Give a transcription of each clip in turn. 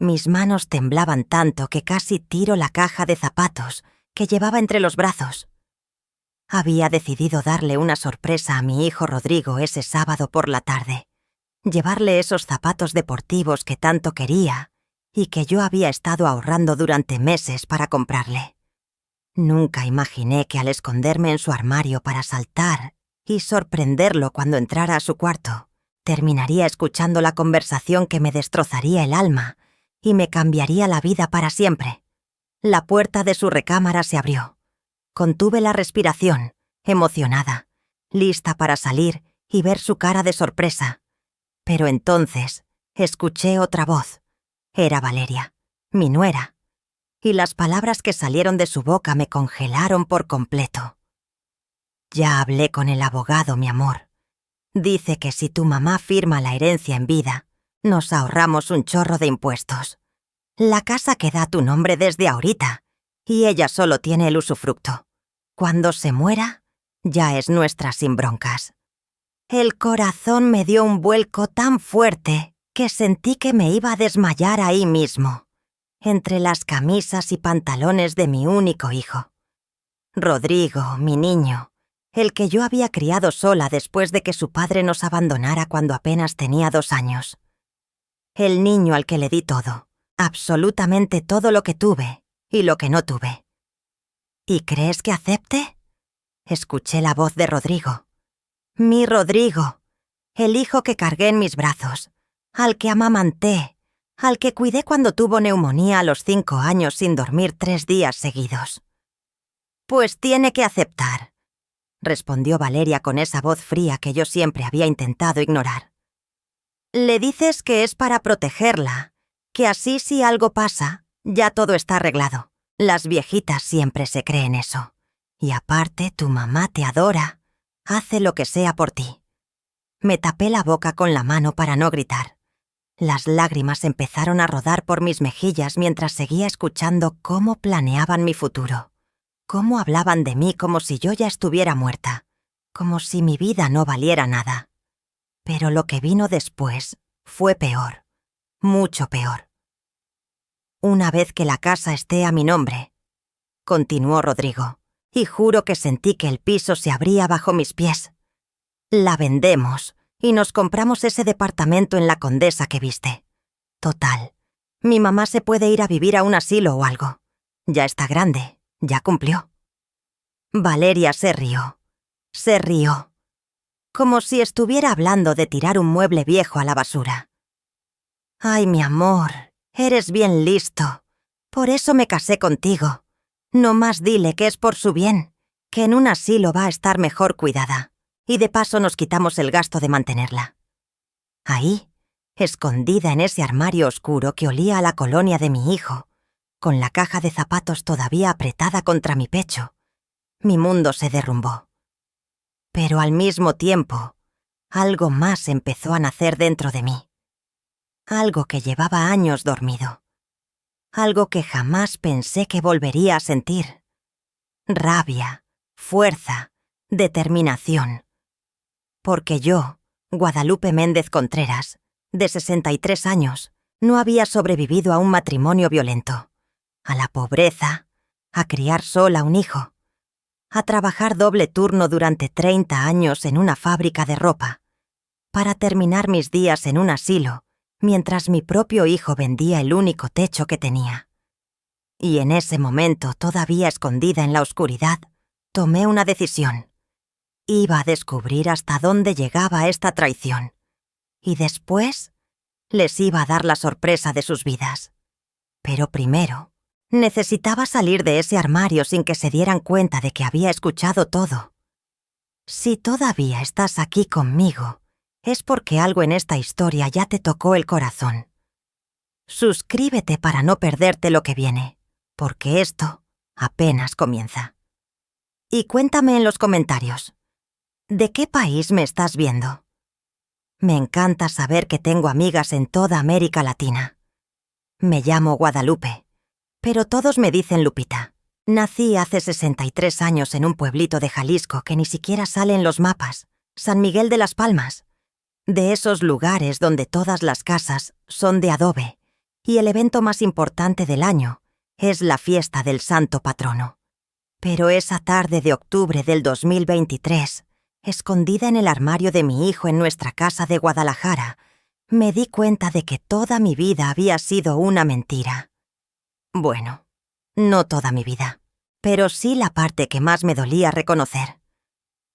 Mis manos temblaban tanto que casi tiro la caja de zapatos que llevaba entre los brazos. Había decidido darle una sorpresa a mi hijo Rodrigo ese sábado por la tarde. Llevarle esos zapatos deportivos que tanto quería y que yo había estado ahorrando durante meses para comprarle. Nunca imaginé que al esconderme en su armario para saltar y sorprenderlo cuando entrara a su cuarto, terminaría escuchando la conversación que me destrozaría el alma y me cambiaría la vida para siempre. La puerta de su recámara se abrió. Contuve la respiración, emocionada, lista para salir y ver su cara de sorpresa. Pero entonces escuché otra voz. Era Valeria, mi nuera, y las palabras que salieron de su boca me congelaron por completo. Ya hablé con el abogado, mi amor. Dice que si tu mamá firma la herencia en vida, nos ahorramos un chorro de impuestos. La casa queda a tu nombre desde ahorita, y ella solo tiene el usufructo. Cuando se muera, ya es nuestra sin broncas. El corazón me dio un vuelco tan fuerte que sentí que me iba a desmayar ahí mismo, entre las camisas y pantalones de mi único hijo. Rodrigo, mi niño, el que yo había criado sola después de que su padre nos abandonara cuando apenas tenía 2 años. El niño al que le di todo, absolutamente todo lo que tuve y lo que no tuve. ¿Y crees que acepte? Escuché la voz de Rodrigo. Mi Rodrigo, el hijo que cargué en mis brazos, al que amamanté, al que cuidé cuando tuvo neumonía a los 5 años sin dormir 3 días seguidos. Pues tiene que aceptar, respondió Valeria con esa voz fría que yo siempre había intentado ignorar. Le dices que es para protegerla, que así si algo pasa, ya todo está arreglado. Las viejitas siempre se creen eso. Y aparte, tu mamá te adora. Hace lo que sea por ti. Me tapé la boca con la mano para no gritar. Las lágrimas empezaron a rodar por mis mejillas mientras seguía escuchando cómo planeaban mi futuro. Cómo hablaban de mí como si yo ya estuviera muerta. Como si mi vida no valiera nada. Pero lo que vino después fue peor. Mucho peor. Una vez que la casa esté a mi nombre, continuó Rodrigo, y juro que sentí que el piso se abría bajo mis pies. La vendemos y nos compramos ese departamento en la Condesa que viste. Total, mi mamá se puede ir a vivir a un asilo o algo. Ya está grande, ya cumplió. Valeria se rió. Se rió. Como si estuviera hablando de tirar un mueble viejo a la basura. Ay, mi amor, eres bien listo. Por eso me casé contigo. No más dile que es por su bien, que en un asilo va a estar mejor cuidada, y de paso nos quitamos el gasto de mantenerla. Ahí, escondida en ese armario oscuro que olía a la colonia de mi hijo, con la caja de zapatos todavía apretada contra mi pecho, mi mundo se derrumbó. Pero al mismo tiempo, algo más empezó a nacer dentro de mí. Algo que llevaba años dormido. Algo que jamás pensé que volvería a sentir. Rabia, fuerza, determinación. Porque yo, Guadalupe Méndez Contreras, de 63 años, no había sobrevivido a un matrimonio violento, a la pobreza, a criar sola un hijo, a trabajar doble turno durante 30 años en una fábrica de ropa, para terminar mis días en un asilo, mientras mi propio hijo vendía el único techo que tenía. Y en ese momento, todavía escondida en la oscuridad, tomé una decisión. Iba a descubrir hasta dónde llegaba esta traición. Y después, les iba a dar la sorpresa de sus vidas. Pero primero, necesitaba salir de ese armario sin que se dieran cuenta de que había escuchado todo. Si todavía estás aquí conmigo, es porque algo en esta historia ya te tocó el corazón. Suscríbete para no perderte lo que viene, porque esto apenas comienza. Y cuéntame en los comentarios, ¿de qué país me estás viendo? Me encanta saber que tengo amigas en toda América Latina. Me llamo Guadalupe, pero todos me dicen Lupita. Nací hace 63 años en un pueblito de Jalisco que ni siquiera sale en los mapas, San Miguel de las Palmas. De esos lugares donde todas las casas son de adobe y el evento más importante del año es la fiesta del santo patrono. Pero esa tarde de octubre del 2023, escondida en el armario de mi hijo en nuestra casa de Guadalajara, me di cuenta de que toda mi vida había sido una mentira. Bueno, no toda mi vida, pero sí la parte que más me dolía reconocer.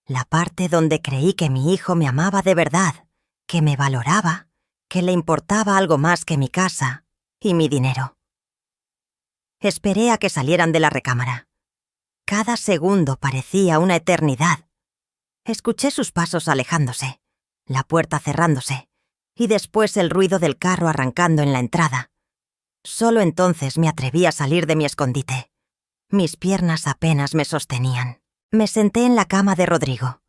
La parte donde creí que mi hijo me amaba de verdad, que me valoraba, que le importaba algo más que mi casa y mi dinero. Esperé a que salieran de la recámara. Cada segundo parecía una eternidad. Escuché sus pasos alejándose, la puerta cerrándose, y después el ruido del carro arrancando en la entrada. Solo entonces me atreví a salir de mi escondite. Mis piernas apenas me sostenían. Me senté en la cama de Rodrigo.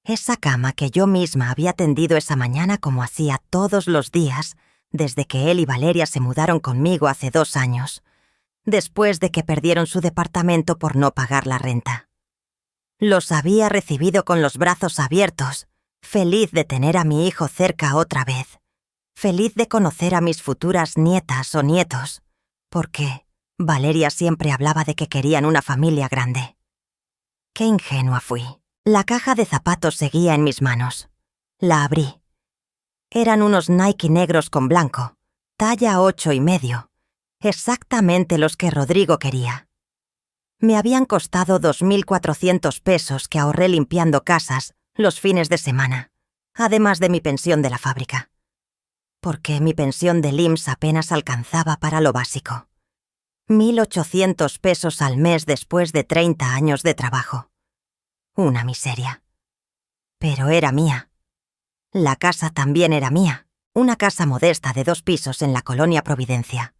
Esa cama que yo misma había tendido esa mañana como hacía todos los días desde que él y Valeria se mudaron conmigo hace 2 años, después de que perdieron su departamento por no pagar la renta. Los había recibido con los brazos abiertos, feliz de tener a mi hijo cerca otra vez, feliz de conocer a mis futuras nietas o nietos, porque Valeria siempre hablaba de que querían una familia grande. Qué ingenua fui. La caja de zapatos seguía en mis manos. La abrí. Eran unos Nike negros con blanco, talla 8,5, exactamente los que Rodrigo quería. Me habían costado 2.400 pesos que ahorré limpiando casas los fines de semana, además de mi pensión de la fábrica. Porque mi pensión del IMSS apenas alcanzaba para lo básico. 1.800 pesos al mes después de 30 años de trabajo. Una miseria. Pero era mía. La casa también era mía. Una casa modesta de 2 pisos en la colonia Providencia.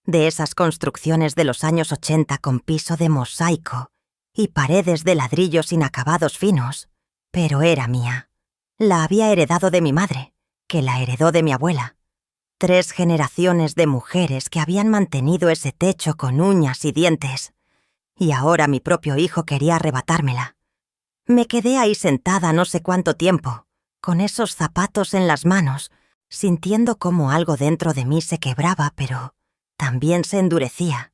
De esas construcciones de los años 80 con piso de mosaico y paredes de ladrillos inacabados finos. Pero era mía. La había heredado de mi madre, que la heredó de mi abuela. 3 generaciones de mujeres que habían mantenido ese techo con uñas y dientes. Y ahora mi propio hijo quería arrebatármela. Me quedé ahí sentada no sé cuánto tiempo, con esos zapatos en las manos, sintiendo cómo algo dentro de mí se quebraba, pero también se endurecía.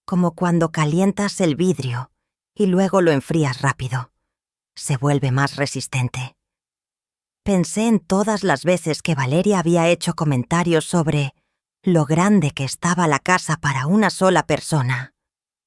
Como cuando calientas el vidrio y luego lo enfrías rápido. Se vuelve más resistente. Pensé en todas las veces que Valeria había hecho comentarios sobre lo grande que estaba la casa para una sola persona,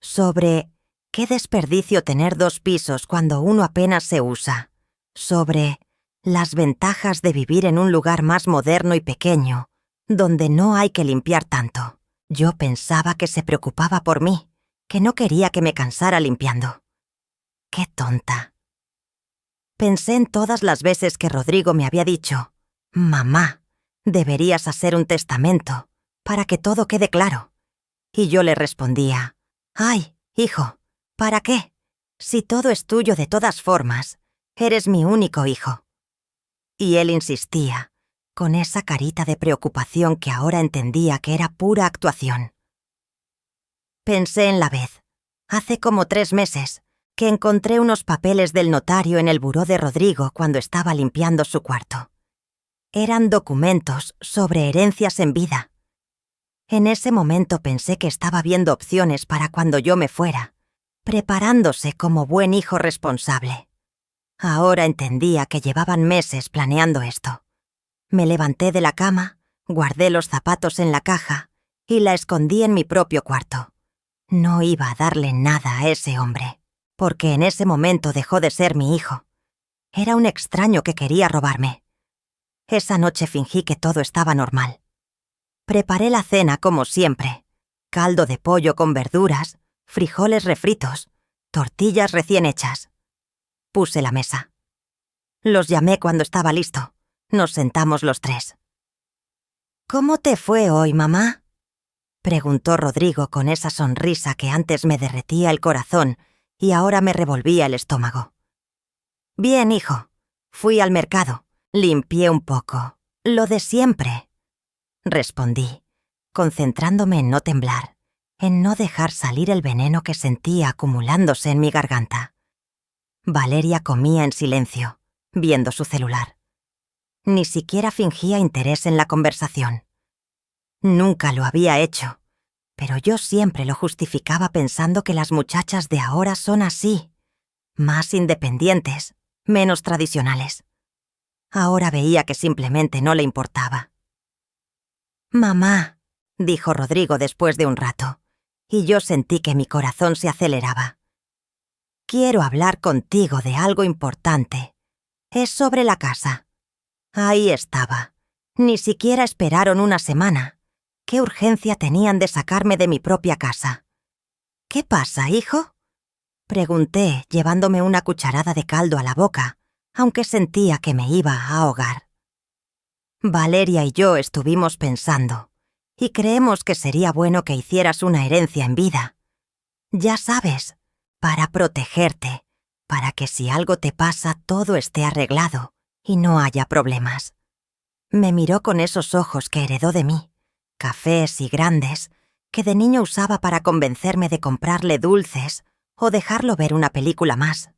sobre qué desperdicio tener 2 pisos cuando uno apenas se usa, sobre las ventajas de vivir en un lugar más moderno y pequeño, donde no hay que limpiar tanto. Yo pensaba que se preocupaba por mí, que no quería que me cansara limpiando. ¡Qué tonta! Pensé en todas las veces que Rodrigo me había dicho, «Mamá, deberías hacer un testamento para que todo quede claro». Y yo le respondía, «Ay, hijo, ¿para qué? Si todo es tuyo de todas formas, eres mi único hijo». Y él insistía, con esa carita de preocupación que ahora entendía que era pura actuación. Pensé en la vez, hace como 3 meses, que encontré unos papeles del notario en el buró de Rodrigo cuando estaba limpiando su cuarto. Eran documentos sobre herencias en vida. En ese momento pensé que estaba viendo opciones para cuando yo me fuera, preparándose como buen hijo responsable. Ahora entendía que llevaban meses planeando esto. Me levanté de la cama, guardé los zapatos en la caja y la escondí en mi propio cuarto. No iba a darle nada a ese hombre, porque en ese momento dejó de ser mi hijo. Era un extraño que quería robarme. Esa noche fingí que todo estaba normal. Preparé la cena como siempre. Caldo de pollo con verduras, frijoles refritos, tortillas recién hechas. Puse la mesa. Los llamé cuando estaba listo. Nos sentamos los 3. «¿Cómo te fue hoy, mamá?», preguntó Rodrigo con esa sonrisa que antes me derretía el corazón y ahora me revolvía el estómago. «Bien, hijo. Fui al mercado. Limpié un poco. Lo de siempre», respondí, concentrándome en no temblar, en no dejar salir el veneno que sentía acumulándose en mi garganta. Valeria comía en silencio, viendo su celular. Ni siquiera fingía interés en la conversación. Nunca lo había hecho, pero yo siempre lo justificaba pensando que las muchachas de ahora son así, más independientes, menos tradicionales. Ahora veía que simplemente no le importaba. «Mamá», dijo Rodrigo después de un rato, y yo sentí que mi corazón se aceleraba. «Quiero hablar contigo de algo importante. Es sobre la casa». Ahí estaba. Ni siquiera esperaron una semana. ¿Qué urgencia tenían de sacarme de mi propia casa? «¿Qué pasa, hijo?», pregunté, llevándome una cucharada de caldo a la boca, aunque sentía que me iba a ahogar. Valeria y yo estuvimos pensando, y creemos que sería bueno que hicieras una herencia en vida. Ya sabes, para protegerte, para que si algo te pasa todo esté arreglado y no haya problemas. Me miró con esos ojos que heredó de mí, cafés y grandes, que de niño usaba para convencerme de comprarle dulces o dejarlo ver una película más.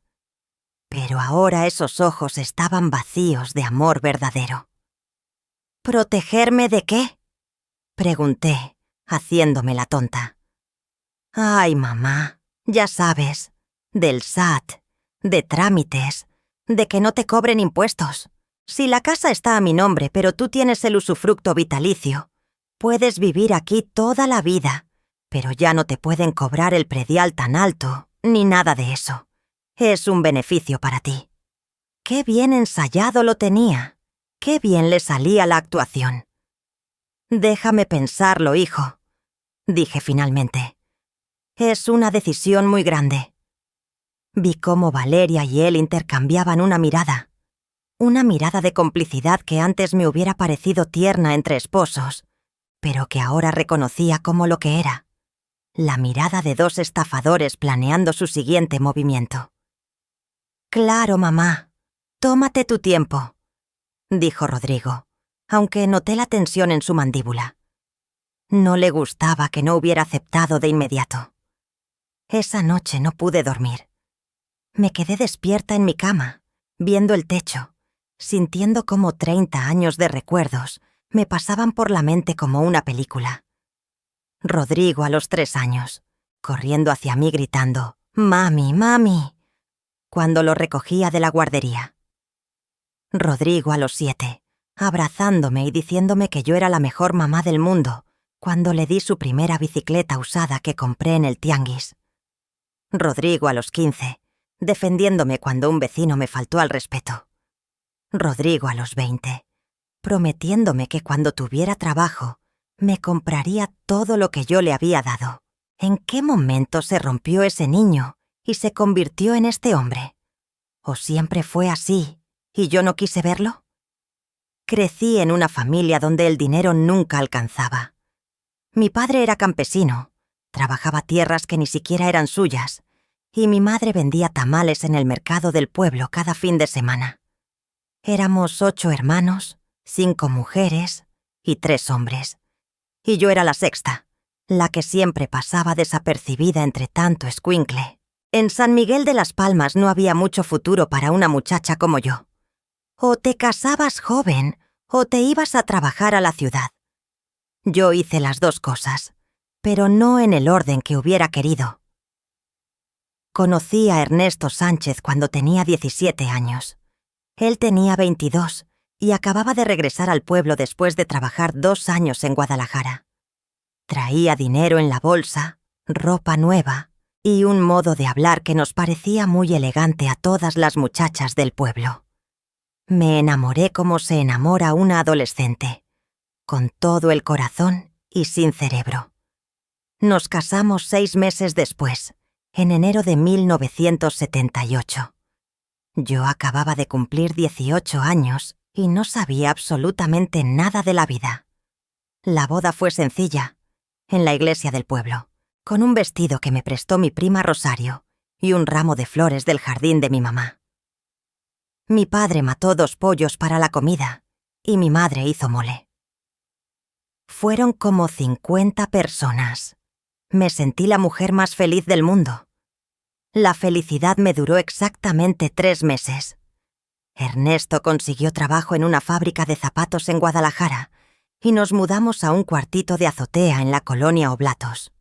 Pero ahora esos ojos estaban vacíos de amor verdadero. ¿Protegerme de qué?, pregunté, haciéndome la tonta. Ay, mamá, ya sabes, del SAT, de trámites, de que no te cobren impuestos. Si la casa está a mi nombre, pero tú tienes el usufructo vitalicio, puedes vivir aquí toda la vida, pero ya no te pueden cobrar el predial tan alto, ni nada de eso. Es un beneficio para ti. Qué bien ensayado lo tenía. Qué bien le salía la actuación. Déjame pensarlo, hijo, dije finalmente. Es una decisión muy grande. Vi cómo Valeria y él intercambiaban una mirada de complicidad que antes me hubiera parecido tierna entre esposos, pero que ahora reconocía como lo que era, la mirada de dos estafadores planeando su siguiente movimiento. «Claro, mamá, tómate tu tiempo», dijo Rodrigo, aunque noté la tensión en su mandíbula. No le gustaba que no hubiera aceptado de inmediato. Esa noche no pude dormir. Me quedé despierta en mi cama, viendo el techo, sintiendo cómo 30 años de recuerdos me pasaban por la mente como una película. Rodrigo a los 3 años, corriendo hacia mí gritando «¡Mami, mami!», cuando lo recogía de la guardería. Rodrigo a los 7, abrazándome y diciéndome que yo era la mejor mamá del mundo cuando le di su primera bicicleta usada que compré en el tianguis. Rodrigo a los 15, defendiéndome cuando un vecino me faltó al respeto. Rodrigo a los 20, prometiéndome que cuando tuviera trabajo me compraría todo lo que yo le había dado. ¿En qué momento se rompió ese niño y se convirtió en este hombre? ¿O siempre fue así y yo no quise verlo? Crecí en una familia donde el dinero nunca alcanzaba. Mi padre era campesino, trabajaba tierras que ni siquiera eran suyas, y mi madre vendía tamales en el mercado del pueblo cada fin de semana. Éramos 8 hermanos, 5 mujeres y 3 hombres. Y yo era la sexta, la que siempre pasaba desapercibida entre tanto escuincle. En San Miguel de las Palmas no había mucho futuro para una muchacha como yo. O te casabas joven o te ibas a trabajar a la ciudad. Yo hice las 2 cosas, pero no en el orden que hubiera querido. Conocí a Ernesto Sánchez cuando tenía 17 años. Él tenía 22 y acababa de regresar al pueblo después de trabajar 2 años en Guadalajara. Traía dinero en la bolsa, ropa nueva y un modo de hablar que nos parecía muy elegante a todas las muchachas del pueblo. Me enamoré como se enamora una adolescente, con todo el corazón y sin cerebro. Nos casamos 6 meses después, en enero de 1978. Yo acababa de cumplir 18 años y no sabía absolutamente nada de la vida. La boda fue sencilla, en la iglesia del pueblo, con un vestido que me prestó mi prima Rosario y un ramo de flores del jardín de mi mamá. Mi padre mató 2 pollos para la comida y mi madre hizo mole. Fueron como 50 personas. Me sentí la mujer más feliz del mundo. La felicidad me duró exactamente 3 meses. Ernesto consiguió trabajo en una fábrica de zapatos en Guadalajara y nos mudamos a un cuartito de azotea en la colonia Oblatos.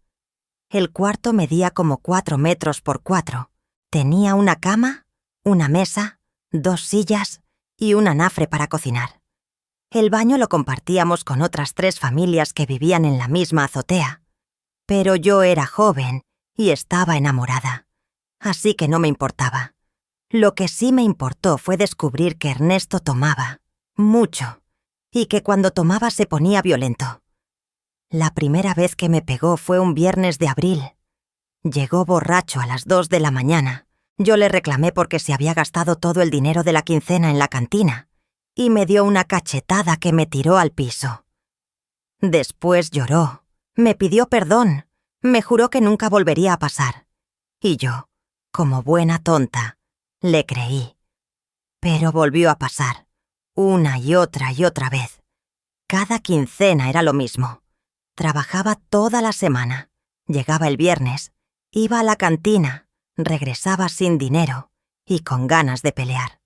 El cuarto medía como 4 metros por 4. Tenía una cama, una mesa, 2 sillas y un anafre para cocinar. El baño lo compartíamos con otras 3 familias que vivían en la misma azotea. Pero yo era joven y estaba enamorada, así que no me importaba. Lo que sí me importó fue descubrir que Ernesto tomaba, mucho, y que cuando tomaba se ponía violento. La primera vez que me pegó fue un viernes de abril. Llegó borracho a las 2 de la mañana. Yo le reclamé porque se había gastado todo el dinero de la quincena en la cantina, y me dio una cachetada que me tiró al piso. Después lloró, me pidió perdón, me juró que nunca volvería a pasar. Y yo, como buena tonta, le creí. Pero volvió a pasar, una y otra vez. Cada quincena era lo mismo. Trabajaba toda la semana, llegaba el viernes, iba a la cantina, regresaba sin dinero y con ganas de pelear.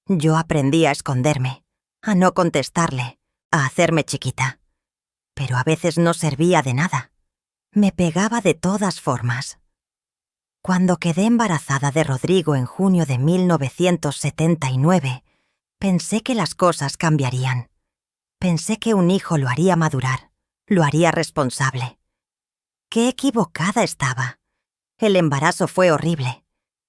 Yo aprendí a esconderme, a no contestarle, a hacerme chiquita. Pero a veces no servía de nada. Me pegaba de todas formas. Cuando quedé embarazada de Rodrigo en junio de 1979, pensé que las cosas cambiarían. Pensé que un hijo lo haría madurar, lo haría responsable. ¡Qué equivocada estaba! El embarazo fue horrible.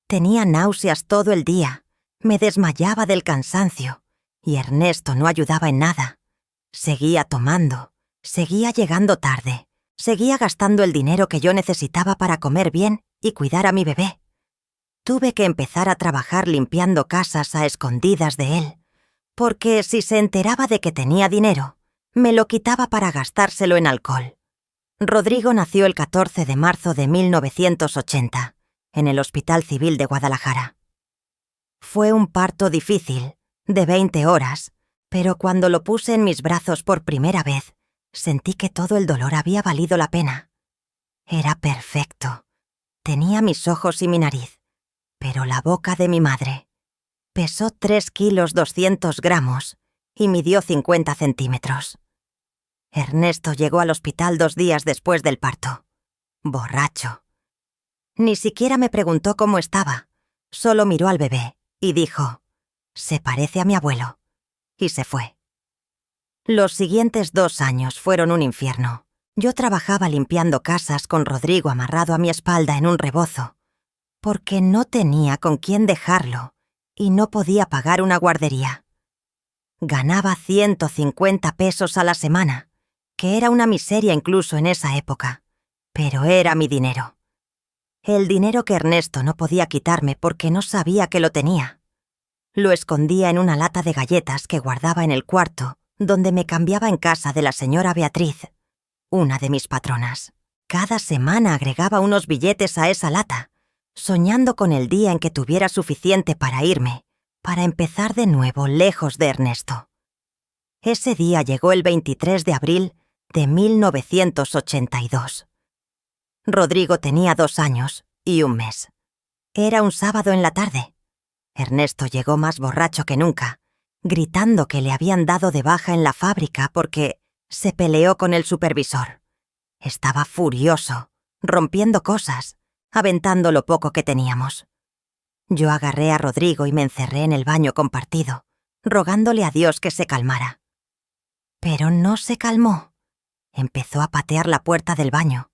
Tenía náuseas todo el día, me desmayaba del cansancio, y Ernesto no ayudaba en nada. Seguía tomando, seguía llegando tarde, seguía gastando el dinero que yo necesitaba para comer bien y cuidar a mi bebé. Tuve que empezar a trabajar limpiando casas a escondidas de él, porque si se enteraba de que tenía dinero, me lo quitaba para gastárselo en alcohol. Rodrigo nació el 14 de marzo de 1980, en el Hospital Civil de Guadalajara. Fue un parto difícil, de 20 horas, pero cuando lo puse en mis brazos por primera vez, sentí que todo el dolor había valido la pena. Era perfecto. Tenía mis ojos y mi nariz, pero la boca de mi madre. Pesó 3 kilos 200 gramos y midió 50 centímetros. Ernesto llegó al hospital 2 días después del parto. Borracho. Ni siquiera me preguntó cómo estaba. Solo miró al bebé y dijo: «Se parece a mi abuelo». Y se fue. Los siguientes 2 años fueron un infierno. Yo trabajaba limpiando casas con Rodrigo amarrado a mi espalda en un rebozo, porque no tenía con quién dejarlo y no podía pagar una guardería. Ganaba 150 pesos a la semana, que era una miseria incluso en esa época, pero era mi dinero. El dinero que Ernesto no podía quitarme porque no sabía que lo tenía. Lo escondía en una lata de galletas que guardaba en el cuarto donde me cambiaba en casa de la señora Beatriz, una de mis patronas. Cada semana agregaba unos billetes a esa lata, soñando con el día en que tuviera suficiente para irme, para empezar de nuevo lejos de Ernesto. Ese día llegó el 23 de abril de 1982. Rodrigo tenía 2 años y 1 mes. Era un sábado en la tarde. Ernesto llegó más borracho que nunca, gritando que le habían dado de baja en la fábrica porque se peleó con el supervisor. Estaba furioso, rompiendo cosas, aventando lo poco que teníamos. Yo agarré a Rodrigo y me encerré en el baño compartido, rogándole a Dios que se calmara. Pero no se calmó. Empezó a patear la puerta del baño.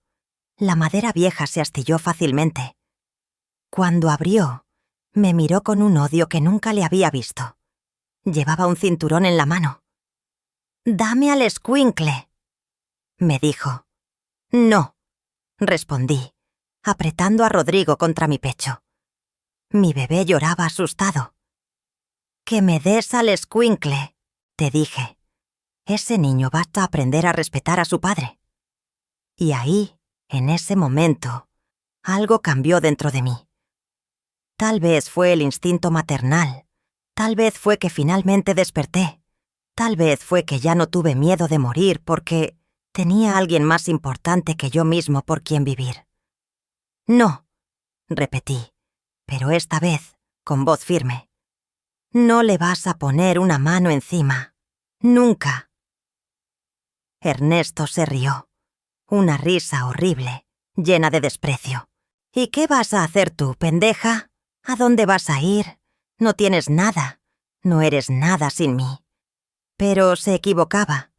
La madera vieja se astilló fácilmente. Cuando abrió, me miró con un odio que nunca le había visto. Llevaba un cinturón en la mano. «Dame al escuincle», me dijo. «No», respondí, apretando a Rodrigo contra mi pecho. Mi bebé lloraba asustado. «Que me des al escuincle», te dije. «Ese niño basta aprender a respetar a su padre». Y ahí, en ese momento, algo cambió dentro de mí. Tal vez fue el instinto maternal, tal vez fue que finalmente desperté, tal vez fue que ya no tuve miedo de morir porque tenía a alguien más importante que yo mismo por quien vivir. «No», repetí, pero esta vez con voz firme. «No le vas a poner una mano encima. Nunca». Ernesto se rió. Una risa horrible, llena de desprecio. ¿Y qué vas a hacer tú, pendeja? ¿A dónde vas a ir? No tienes nada. No eres nada sin mí. Pero se equivocaba.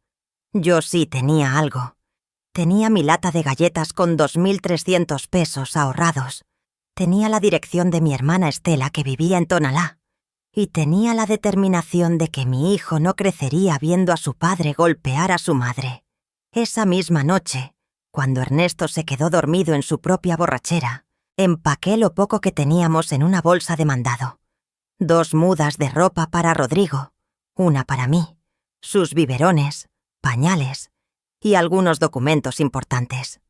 Yo sí tenía algo. Tenía mi lata de galletas con 2.300 pesos ahorrados. Tenía la dirección de mi hermana Estela, que vivía en Tonalá. Y tenía la determinación de que mi hijo no crecería viendo a su padre golpear a su madre. Esa misma noche, cuando Ernesto se quedó dormido en su propia borrachera, empaqué lo poco que teníamos en una bolsa de mandado. 2 mudas de ropa para Rodrigo, una para mí, sus biberones, pañales y algunos documentos importantes.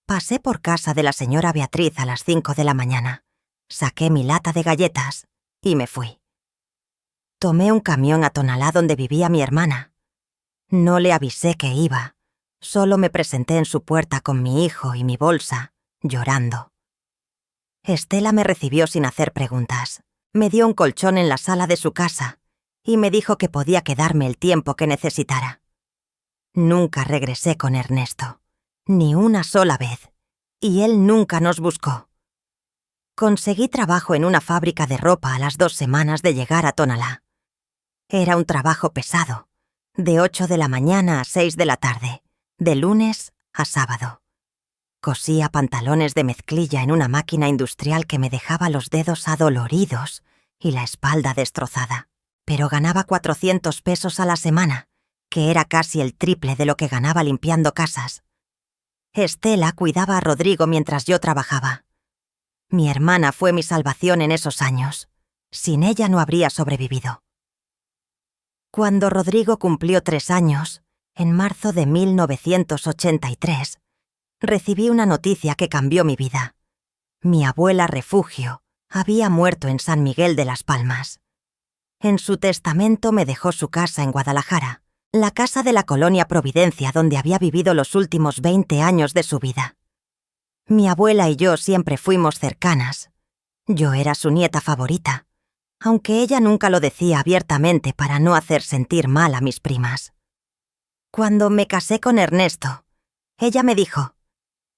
Pasé por casa de la señora Beatriz a las 5 de la mañana. Saqué mi lata de galletas y me fui. Tomé un camión a Tonalá, donde vivía mi hermana. No le avisé que iba. Solo me presenté en su puerta con mi hijo y mi bolsa, llorando. Estela me recibió sin hacer preguntas. Me dio un colchón en la sala de su casa y me dijo que podía quedarme el tiempo que necesitara. Nunca regresé con Ernesto, ni una sola vez, y él nunca nos buscó. Conseguí trabajo en una fábrica de ropa a las 2 semanas de llegar a Tonalá. Era un trabajo pesado, de 8 de la mañana a 6 de la tarde, de lunes a sábado. Cosía pantalones de mezclilla en una máquina industrial que me dejaba los dedos adoloridos y la espalda destrozada, pero ganaba 400 pesos a la semana, que era casi el triple de lo que ganaba limpiando casas. Estela cuidaba a Rodrigo mientras yo trabajaba. Mi hermana fue mi salvación en esos años. Sin ella no habría sobrevivido. Cuando Rodrigo cumplió 3 años, en marzo de 1983, recibí una noticia que cambió mi vida. Mi abuela Refugio había muerto en San Miguel de las Palmas. En su testamento me dejó su casa en Guadalajara, la casa de la colonia Providencia, donde había vivido los últimos 20 años de su vida. Mi abuela y yo siempre fuimos cercanas. Yo era su nieta favorita, aunque ella nunca lo decía abiertamente para no hacer sentir mal a mis primas. Cuando me casé con Ernesto, ella me dijo: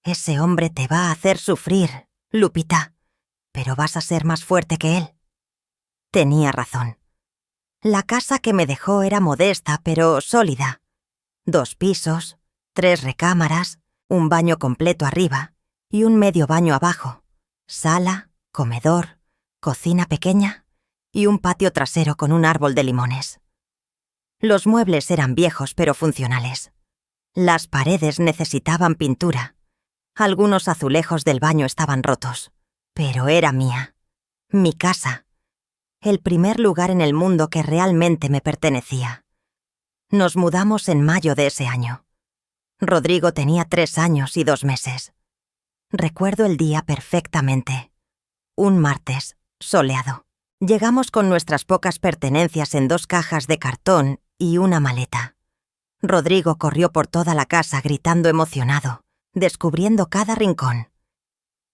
«Ese hombre te va a hacer sufrir, Lupita, pero vas a ser más fuerte que él». Tenía razón. La casa que me dejó era modesta pero sólida. 2 pisos, 3 recámaras, un baño completo arriba y un medio baño abajo, sala, comedor, cocina pequeña y un patio trasero con un árbol de limones. Los muebles eran viejos pero funcionales. Las paredes necesitaban pintura. Algunos azulejos del baño estaban rotos, pero era mía, mi casa, el primer lugar en el mundo que realmente me pertenecía. Nos mudamos en mayo de ese año. Rodrigo tenía 3 años y 2 meses. Recuerdo el día perfectamente. Un martes, soleado. Llegamos con nuestras pocas pertenencias en 2 cajas de cartón y una maleta. Rodrigo corrió por toda la casa gritando emocionado, descubriendo cada rincón.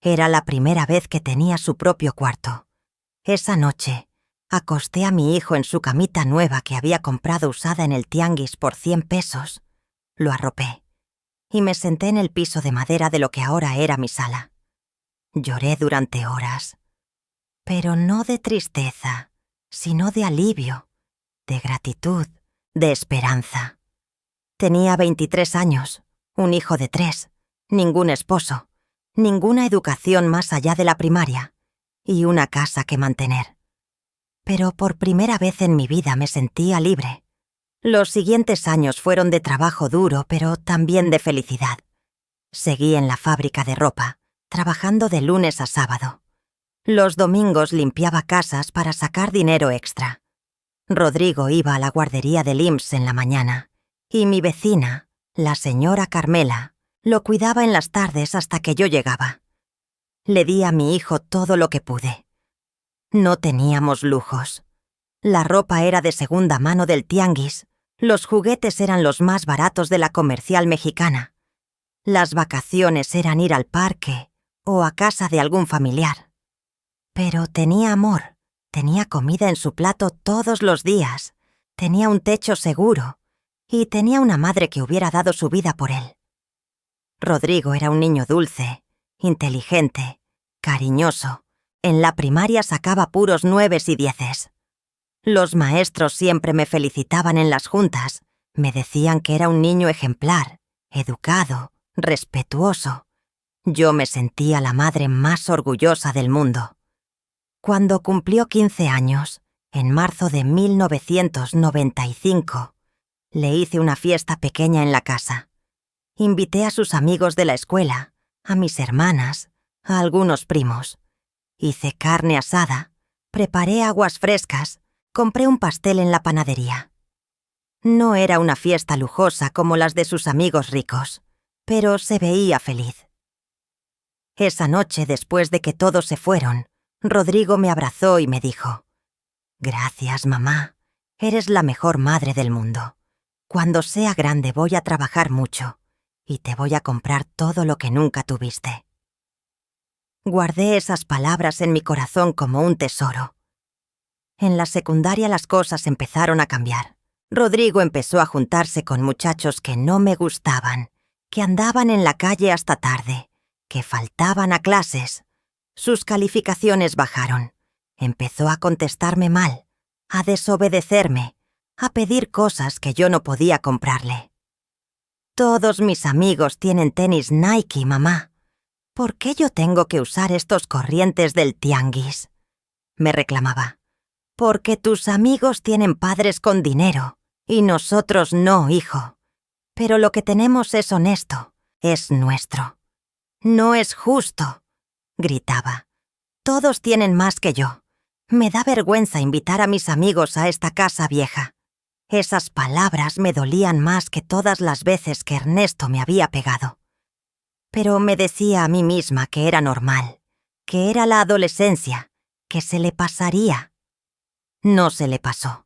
Era la primera vez que tenía su propio cuarto. Esa noche, acosté a mi hijo en su camita nueva que había comprado usada en el tianguis por 100 pesos. Lo arropé y me senté en el piso de madera de lo que ahora era mi sala. Lloré durante horas, pero no de tristeza, sino de alivio, de gratitud, de esperanza. Tenía 23 años, un hijo de 3, ningún esposo, ninguna educación más allá de la primaria y una casa que mantener. Pero por primera vez en mi vida me sentía libre. Los siguientes años fueron de trabajo duro, pero también de felicidad. Seguí en la fábrica de ropa, trabajando de lunes a sábado. Los domingos limpiaba casas para sacar dinero extra. Rodrigo iba a la guardería del IMSS en la mañana, y mi vecina, la señora Carmela, lo cuidaba en las tardes hasta que yo llegaba. Le di a mi hijo todo lo que pude. No teníamos lujos. La ropa era de segunda mano del tianguis. Los juguetes eran los más baratos de la Comercial Mexicana. Las vacaciones eran ir al parque o a casa de algún familiar. Pero tenía amor, tenía comida en su plato todos los días, tenía un techo seguro y tenía una madre que hubiera dado su vida por él. Rodrigo era un niño dulce, inteligente, cariñoso. En la primaria sacaba puros 9s y 10s. Los maestros siempre me felicitaban en las juntas. Me decían que era un niño ejemplar, educado, respetuoso. Yo me sentía la madre más orgullosa del mundo. Cuando cumplió 15 años, en marzo de 1995, le hice una fiesta pequeña en la casa. Invité a sus amigos de la escuela, a mis hermanas, a algunos primos. Hice carne asada, preparé aguas frescas, compré un pastel en la panadería. No era una fiesta lujosa como las de sus amigos ricos, pero se veía feliz. Esa noche, después de que todos se fueron, Rodrigo me abrazó y me dijo: «Gracias, mamá. Eres la mejor madre del mundo. Cuando sea grande voy a trabajar mucho y te voy a comprar todo lo que nunca tuviste». Guardé esas palabras en mi corazón como un tesoro. En la secundaria las cosas empezaron a cambiar. Rodrigo empezó a juntarse con muchachos que no me gustaban, que andaban en la calle hasta tarde, que faltaban a clases. Sus calificaciones bajaron. Empezó a contestarme mal, a desobedecerme, a pedir cosas que yo no podía comprarle. «Todos mis amigos tienen tenis Nike, mamá. ¿Por qué yo tengo que usar estos corrientes del tianguis?», me reclamaba. «Porque tus amigos tienen padres con dinero y nosotros no, hijo. Pero lo que tenemos es honesto, es nuestro. No es justo», gritaba. «Todos tienen más que yo. Me da vergüenza invitar a mis amigos a esta casa vieja». Esas palabras me dolían más que todas las veces que Ernesto me había pegado. Pero me decía a mí misma que era normal, que era la adolescencia, que se le pasaría. No se le pasó.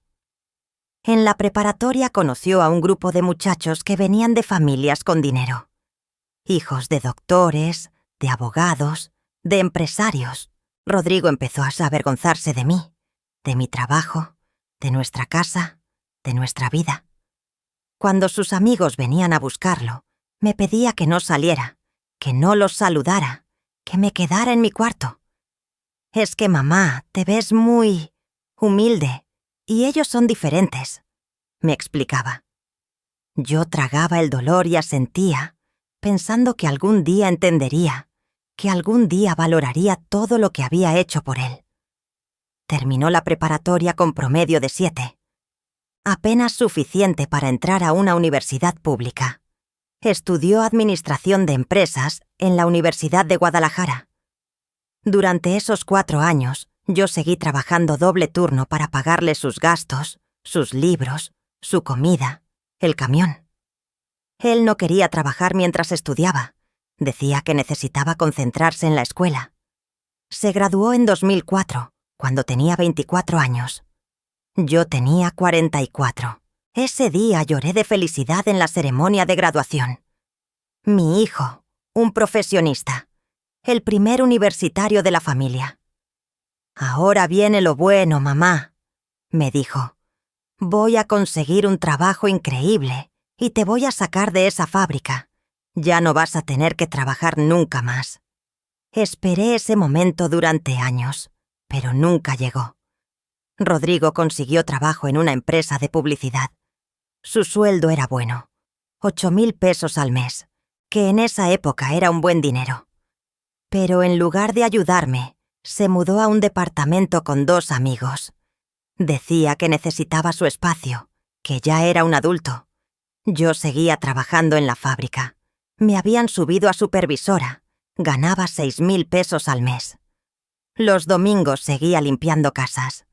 En la preparatoria conoció a un grupo de muchachos que venían de familias con dinero. Hijos de doctores, de abogados, de empresarios. Rodrigo empezó a avergonzarse de mí, de mi trabajo, de nuestra casa, de nuestra vida. Cuando sus amigos venían a buscarlo, me pedía que no saliera, que no los saludara, que me quedara en mi cuarto. «Es que, mamá, te ves muy humilde y ellos son diferentes», me explicaba. Yo tragaba el dolor y asentía, pensando que algún día entendería, que algún día valoraría todo lo que había hecho por él. Terminó la preparatoria con promedio de 7. Apenas suficiente para entrar a una universidad pública. Estudió Administración de Empresas en la Universidad de Guadalajara. Durante esos 4 años, yo seguí trabajando doble turno para pagarle sus gastos, sus libros, su comida, el camión. Él no quería trabajar mientras estudiaba. Decía que necesitaba concentrarse en la escuela. Se graduó en 2004, cuando tenía 24 años. Yo tenía 44. Ese día lloré de felicidad en la ceremonia de graduación. Mi hijo, un profesionista, el primer universitario de la familia. «Ahora viene lo bueno, mamá», me dijo. «Voy a conseguir un trabajo increíble y te voy a sacar de esa fábrica. Ya no vas a tener que trabajar nunca más». Esperé ese momento durante años, pero nunca llegó. Rodrigo consiguió trabajo en una empresa de publicidad. Su sueldo era bueno, 8,000 pesos al mes, que en esa época era un buen dinero. Pero en lugar de ayudarme, se mudó a un departamento con 2 amigos. Decía que necesitaba su espacio, que ya era un adulto. Yo seguía trabajando en la fábrica. Me habían subido a supervisora. Ganaba 6,000 pesos al mes. Los domingos seguía limpiando casas.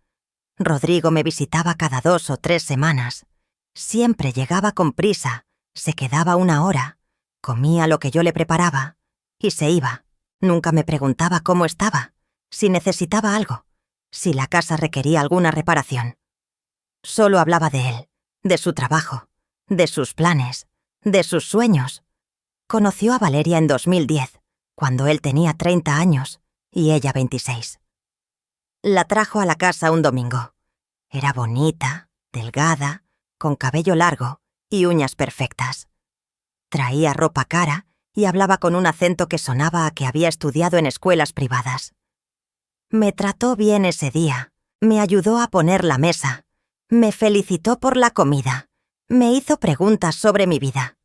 Rodrigo me visitaba cada 2 o 3 semanas. Siempre llegaba con prisa, se quedaba 1 hora, comía lo que yo le preparaba y se iba. Nunca me preguntaba cómo estaba, si necesitaba algo, si la casa requería alguna reparación. Solo hablaba de él, de su trabajo, de sus planes, de sus sueños. Conoció a Valeria en 2010, cuando él tenía 30 años y ella 26. La trajo a la casa un domingo. Era bonita, delgada, con cabello largo y uñas perfectas. Traía ropa cara y hablaba con un acento que sonaba a que había estudiado en escuelas privadas. Me trató bien ese día, me ayudó a poner la mesa, me felicitó por la comida, me hizo preguntas sobre mi vida.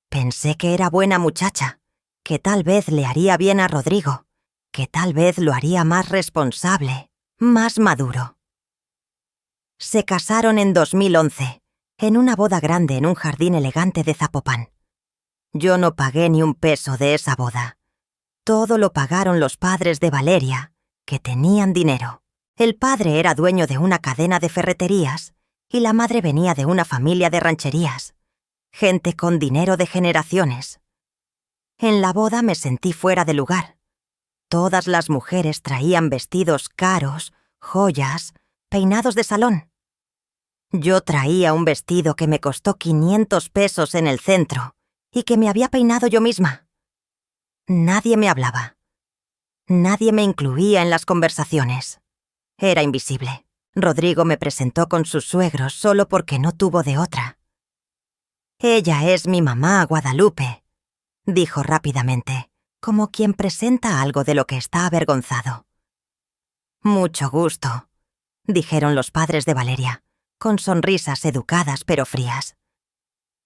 Pensé que era buena muchacha, que tal vez le haría bien a Rodrigo, que tal vez lo haría más responsable, más maduro. Se casaron en 2011, en una boda grande en un jardín elegante de Zapopan. Yo no pagué ni un peso de esa boda. Todo lo pagaron los padres de Valeria, que tenían dinero. El padre era dueño de una cadena de ferreterías y la madre venía de una familia de rancherías. Gente con dinero de generaciones. En la boda me sentí fuera de lugar. Todas las mujeres traían vestidos caros, joyas, peinados de salón. Yo traía un vestido que me costó 500 pesos en el centro y que me había peinado yo misma. Nadie me hablaba. Nadie me incluía en las conversaciones. Era invisible. Rodrigo me presentó con sus suegros solo porque no tuvo de otra. «Ella es mi mamá, Guadalupe», dijo rápidamente, como quien presenta algo de lo que está avergonzado. «Mucho gusto», dijeron los padres de Valeria, con sonrisas educadas pero frías.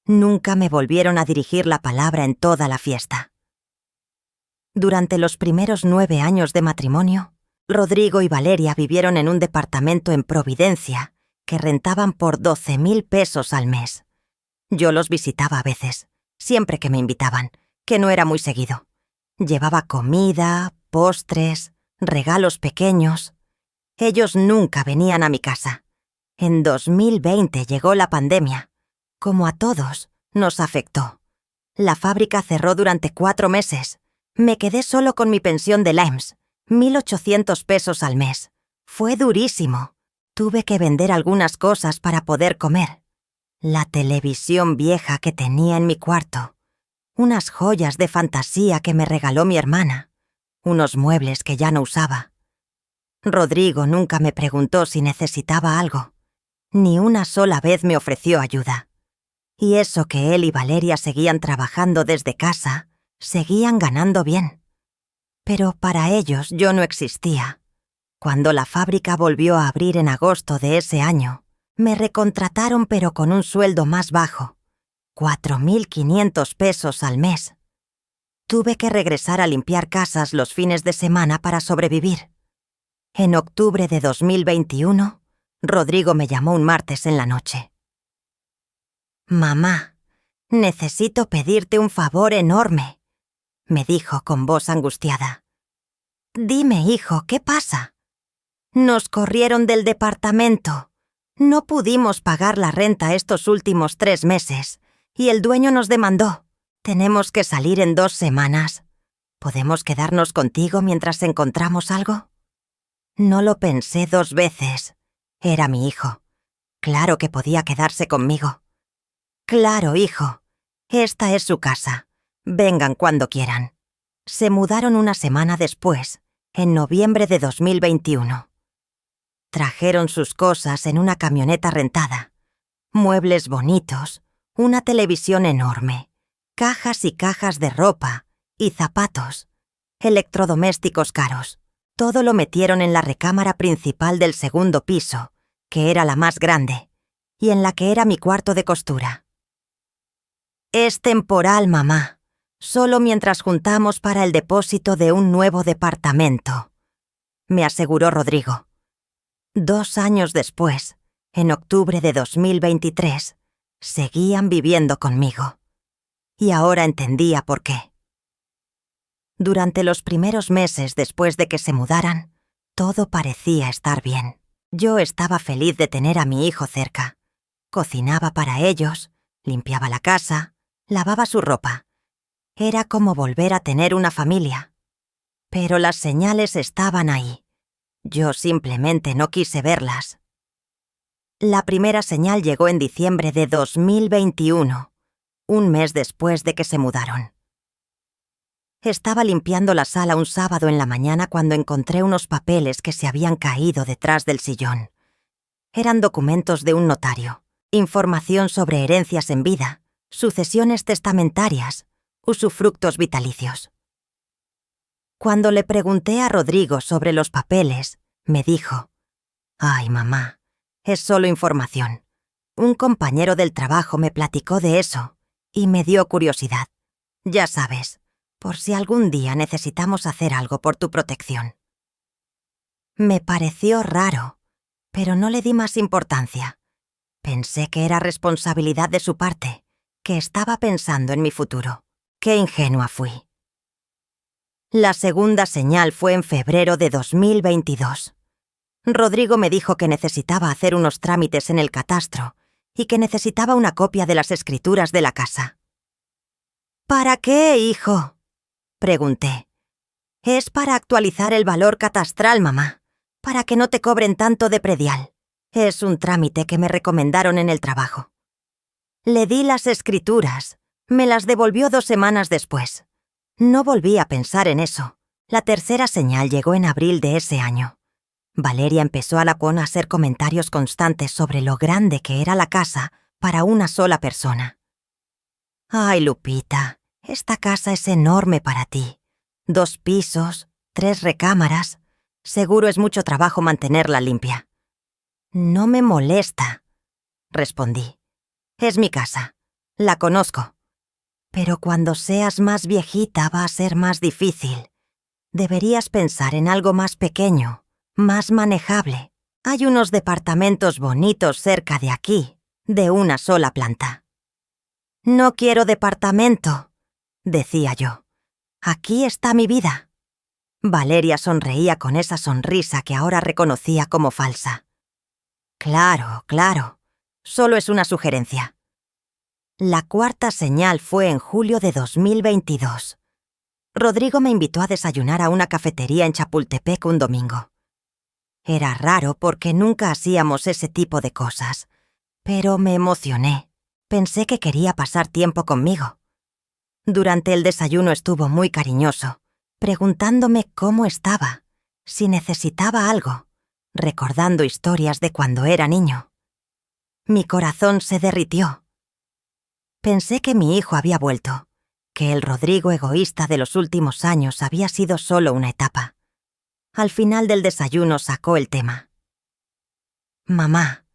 Nunca me volvieron a dirigir la palabra en toda la fiesta. Durante los primeros 9 años de matrimonio, Rodrigo y Valeria vivieron en un departamento en Providencia que rentaban por 12,000 pesos al mes. Yo los visitaba a veces, siempre que me invitaban, que no era muy seguido. Llevaba comida, postres, regalos pequeños. Ellos nunca venían a mi casa. En 2020 llegó la pandemia. Como a todos, nos afectó. La fábrica cerró durante 4 meses. Me quedé solo con mi pensión de LAEMS, 1,800 pesos al mes. Fue durísimo. Tuve que vender algunas cosas para poder comer. La televisión vieja que tenía en mi cuarto, unas joyas de fantasía que me regaló mi hermana, unos muebles que ya no usaba. Rodrigo nunca me preguntó si necesitaba algo. Ni una sola vez me ofreció ayuda. Y eso que él y Valeria seguían trabajando desde casa, seguían ganando bien. Pero para ellos yo no existía. Cuando la fábrica volvió a abrir en agosto de ese año, me recontrataron pero con un sueldo más bajo, 4,500 pesos al mes. Tuve que regresar a limpiar casas los fines de semana para sobrevivir. En octubre de 2021, Rodrigo me llamó un martes en la noche. «Mamá, necesito pedirte un favor enorme», me dijo con voz angustiada. «Dime, hijo, ¿qué pasa?» «Nos corrieron del departamento. No pudimos pagar la renta estos últimos 3 meses y el dueño nos demandó. Tenemos que salir en 2 semanas. ¿Podemos quedarnos contigo mientras encontramos algo?» No lo pensé 2 veces. Era mi hijo. Claro que podía quedarse conmigo. «Claro, hijo. Esta es su casa. Vengan cuando quieran». Se mudaron una semana después, en noviembre de 2021. Trajeron sus cosas en una camioneta rentada. Muebles bonitos, una televisión enorme, cajas y cajas de ropa y zapatos, electrodomésticos caros. Todo lo metieron en la recámara principal del segundo piso, que era la más grande, y en la que era mi cuarto de costura. «Es temporal, mamá. Solo mientras juntamos para el depósito de un nuevo departamento», me aseguró Rodrigo. 2 años después, en octubre de 2023, seguían viviendo conmigo. Y ahora entendía por qué. Durante los primeros meses después de que se mudaran, todo parecía estar bien. Yo estaba feliz de tener a mi hijo cerca. Cocinaba para ellos, limpiaba la casa, lavaba su ropa. Era como volver a tener una familia. Pero las señales estaban ahí. Yo simplemente no quise verlas. La primera señal llegó en diciembre de 2021, un mes después de que se mudaron. Estaba limpiando la sala un sábado en la mañana cuando encontré unos papeles que se habían caído detrás del sillón. Eran documentos de un notario. Información sobre herencias en vida, sucesiones testamentarias, usufructos vitalicios. Cuando le pregunté a Rodrigo sobre los papeles, me dijo: «Ay, mamá, es solo información. Un compañero del trabajo me platicó de eso y me dio curiosidad. Ya sabes, por si algún día necesitamos hacer algo por tu protección». Me pareció raro, pero no le di más importancia. Pensé que era responsabilidad de su parte, que estaba pensando en mi futuro. Qué ingenua fui. La segunda señal fue en febrero de 2022. Rodrigo me dijo que necesitaba hacer unos trámites en el catastro y que necesitaba una copia de las escrituras de la casa. ¿Para qué, hijo?, pregunté. Es para actualizar el valor catastral, mamá, para que no te cobren tanto de predial. Es un trámite que me recomendaron en el trabajo. Le di las escrituras. Me las devolvió 2 semanas después. No volví a pensar en eso. La tercera señal llegó en abril de ese año. Valeria empezó a hacer comentarios constantes sobre lo grande que era la casa para una sola persona. «Ay, Lupita, esta casa es enorme para ti. 2 pisos, 3 recámaras. Seguro es mucho trabajo mantenerla limpia». «No me molesta», respondí. «Es mi casa. La conozco. Pero cuando seas más viejita va a ser más difícil. Deberías pensar en algo más pequeño, más manejable. Hay unos departamentos bonitos cerca de aquí, de una sola planta». «No quiero departamento», decía yo. «Aquí está mi vida». Valeria sonreía con esa sonrisa que ahora reconocía como falsa. «Claro, claro. Solo es una sugerencia». La cuarta señal fue en julio de 2022. Rodrigo me invitó a desayunar a una cafetería en Chapultepec un domingo. Era raro porque nunca hacíamos ese tipo de cosas, pero me emocioné. Pensé que quería pasar tiempo conmigo. Durante el desayuno estuvo muy cariñoso, preguntándome cómo estaba, si necesitaba algo, recordando historias de cuando era niño. Mi corazón se derritió. Pensé que mi hijo había vuelto, que el Rodrigo egoísta de los últimos años había sido solo una etapa. Al final del desayuno sacó el tema. «Mamá,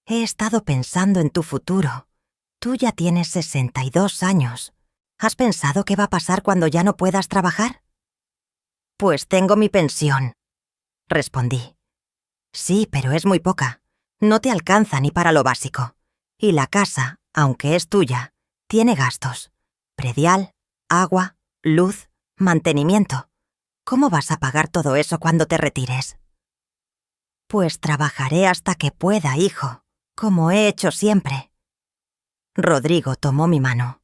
he estado pensando en tu futuro. Tú ya tienes 62 años. ¿Has pensado qué va a pasar cuando ya no puedas trabajar?» «Pues tengo mi pensión», respondí. «Sí, pero es muy poca. No te alcanza ni para lo básico. Y la casa, aunque es tuya, tiene gastos. Predial, agua, luz, mantenimiento. ¿Cómo vas a pagar todo eso cuando te retires?» «Pues trabajaré hasta que pueda, hijo, como he hecho siempre». Rodrigo tomó mi mano.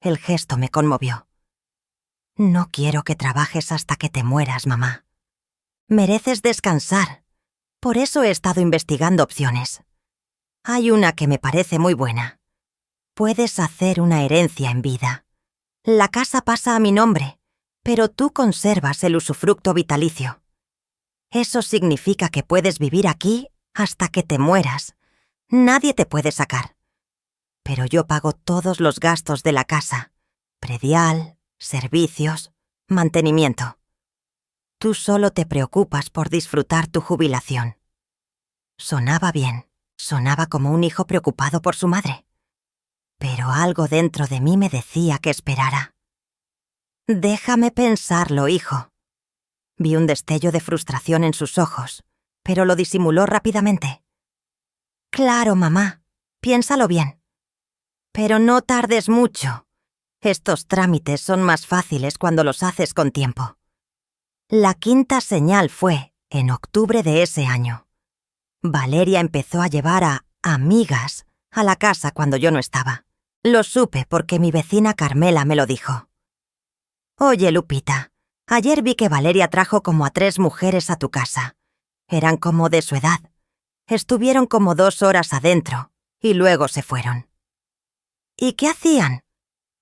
El gesto me conmovió. «No quiero que trabajes hasta que te mueras, mamá. Mereces descansar. Por eso he estado investigando opciones. Hay una que me parece muy buena. Puedes hacer una herencia en vida. La casa pasa a mi nombre, pero tú conservas el usufructo vitalicio. Eso significa que puedes vivir aquí hasta que te mueras. Nadie te puede sacar. Pero yo pago todos los gastos de la casa: predial, servicios, mantenimiento. Tú solo te preocupas por disfrutar tu jubilación». Sonaba bien, sonaba como un hijo preocupado por su madre. Pero algo dentro de mí me decía que esperara. «Déjame pensarlo, hijo». Vi un destello de frustración en sus ojos, pero lo disimuló rápidamente. «Claro, mamá, piénsalo bien. Pero no tardes mucho. Estos trámites son más fáciles cuando los haces con tiempo». La quinta señal fue en octubre de ese año. Valeria empezó a llevar a amigas a la casa cuando yo no estaba. Lo supe porque mi vecina Carmela me lo dijo. «Oye, Lupita, ayer vi que Valeria trajo como a 3 mujeres a tu casa. Eran como de su edad. Estuvieron como 2 horas adentro y luego se fueron». «¿Y qué hacían?»,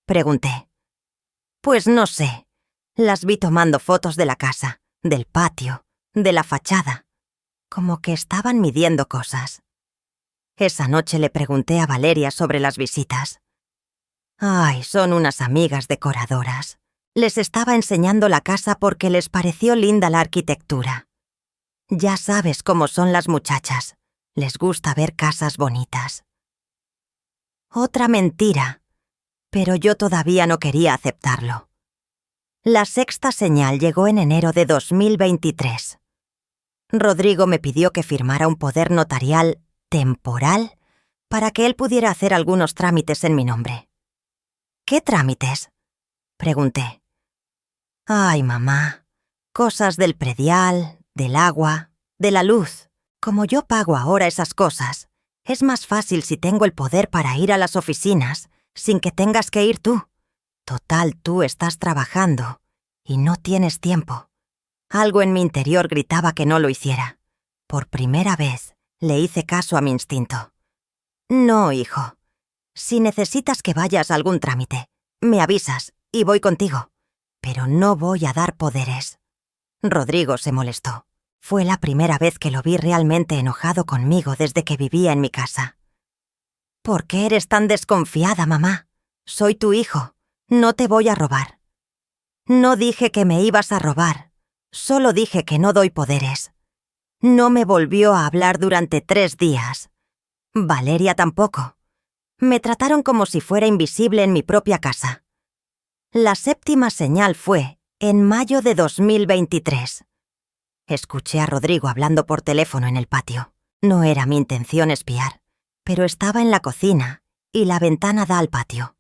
pregunté. «Pues no sé. Las vi tomando fotos de la casa, del patio, de la fachada. Como que estaban midiendo cosas». Esa noche le pregunté a Valeria sobre las visitas. Ay, son unas amigas decoradoras. Les estaba enseñando la casa porque les pareció linda la arquitectura. Ya sabes cómo son las muchachas. Les gusta ver casas bonitas. Otra mentira, pero yo todavía no quería aceptarlo. La sexta señal llegó en enero de 2023. Rodrigo me pidió que firmara un poder notarial temporal para que él pudiera hacer algunos trámites en mi nombre. ¿Qué trámites?, pregunté. Ay, mamá, cosas del predial, del agua, de la luz. Como yo pago ahora esas cosas, es más fácil si tengo el poder para ir a las oficinas sin que tengas que ir tú. Total, tú estás trabajando y no tienes tiempo. Algo en mi interior gritaba que no lo hiciera. Por primera vez, le hice caso a mi instinto. No, hijo. Si necesitas que vayas a algún trámite, me avisas y voy contigo. Pero no voy a dar poderes. Rodrigo se molestó. Fue la primera vez que lo vi realmente enojado conmigo desde que vivía en mi casa. ¿Por qué eres tan desconfiada, mamá? Soy tu hijo. No te voy a robar. No dije que me ibas a robar. Solo dije que no doy poderes. No me volvió a hablar durante 3 días. Valeria tampoco. Me trataron como si fuera invisible en mi propia casa. La séptima señal fue en mayo de 2023. Escuché a Rodrigo hablando por teléfono en el patio. No era mi intención espiar, pero estaba en la cocina y la ventana da al patio.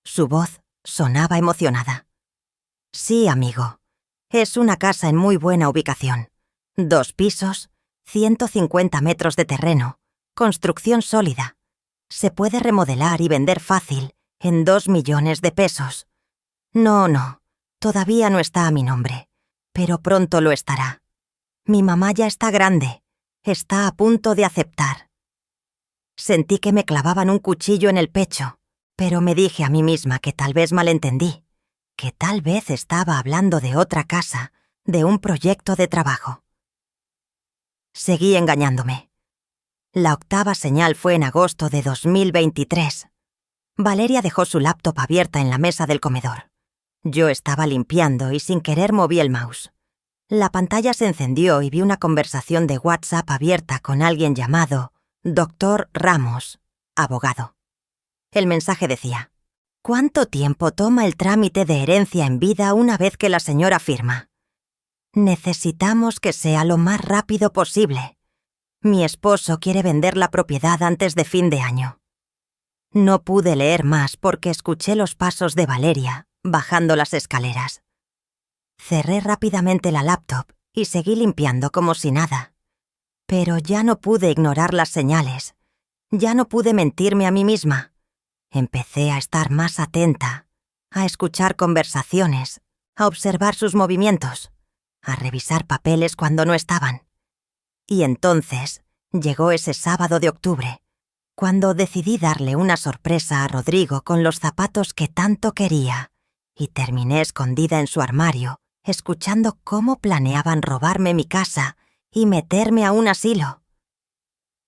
Su voz sonaba emocionada. Sí, amigo. Es una casa en muy buena ubicación. 2 pisos, 150 metros de terreno, construcción sólida. Se puede remodelar y vender fácil en 2 millones de pesos. No, todavía no está a mi nombre, pero pronto lo estará. Mi mamá ya está grande, está a punto de aceptar. Sentí que me clavaban un cuchillo en el pecho, pero me dije a mí misma que tal vez malentendí, que tal vez estaba hablando de otra casa, de un proyecto de trabajo. Seguí engañándome. La octava señal fue en agosto de 2023. Valeria dejó su laptop abierta en la mesa del comedor. Yo estaba limpiando y sin querer moví el mouse. La pantalla se encendió y vi una conversación de WhatsApp abierta con alguien llamado Dr. Ramos, abogado. El mensaje decía: ¿cuánto tiempo toma el trámite de herencia en vida una vez que la señora firma? Necesitamos que sea lo más rápido posible. Mi esposo quiere vender la propiedad antes de fin de año. No pude leer más porque escuché los pasos de Valeria bajando las escaleras. Cerré rápidamente la laptop y seguí limpiando como si nada. Pero ya no pude ignorar las señales. Ya no pude mentirme a mí misma. Empecé a estar más atenta, a escuchar conversaciones, a observar sus movimientos, a revisar papeles cuando no estaban. Y entonces llegó ese sábado de octubre, cuando decidí darle una sorpresa a Rodrigo con los zapatos que tanto quería, y terminé escondida en su armario, escuchando cómo planeaban robarme mi casa y meterme a un asilo.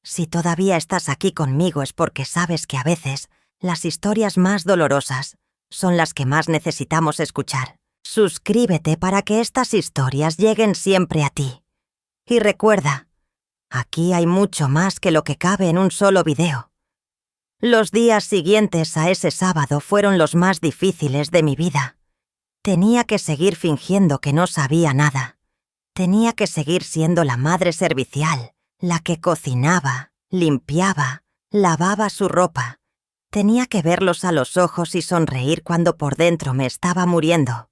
Si todavía estás aquí conmigo es porque sabes que a veces las historias más dolorosas son las que más necesitamos escuchar. Suscríbete para que estas historias lleguen siempre a ti. Y recuerda, aquí hay mucho más que lo que cabe en un solo video. Los días siguientes a ese sábado fueron los más difíciles de mi vida. Tenía que seguir fingiendo que no sabía nada. Tenía que seguir siendo la madre servicial, la que cocinaba, limpiaba, lavaba su ropa. Tenía que verlos a los ojos y sonreír cuando por dentro me estaba muriendo.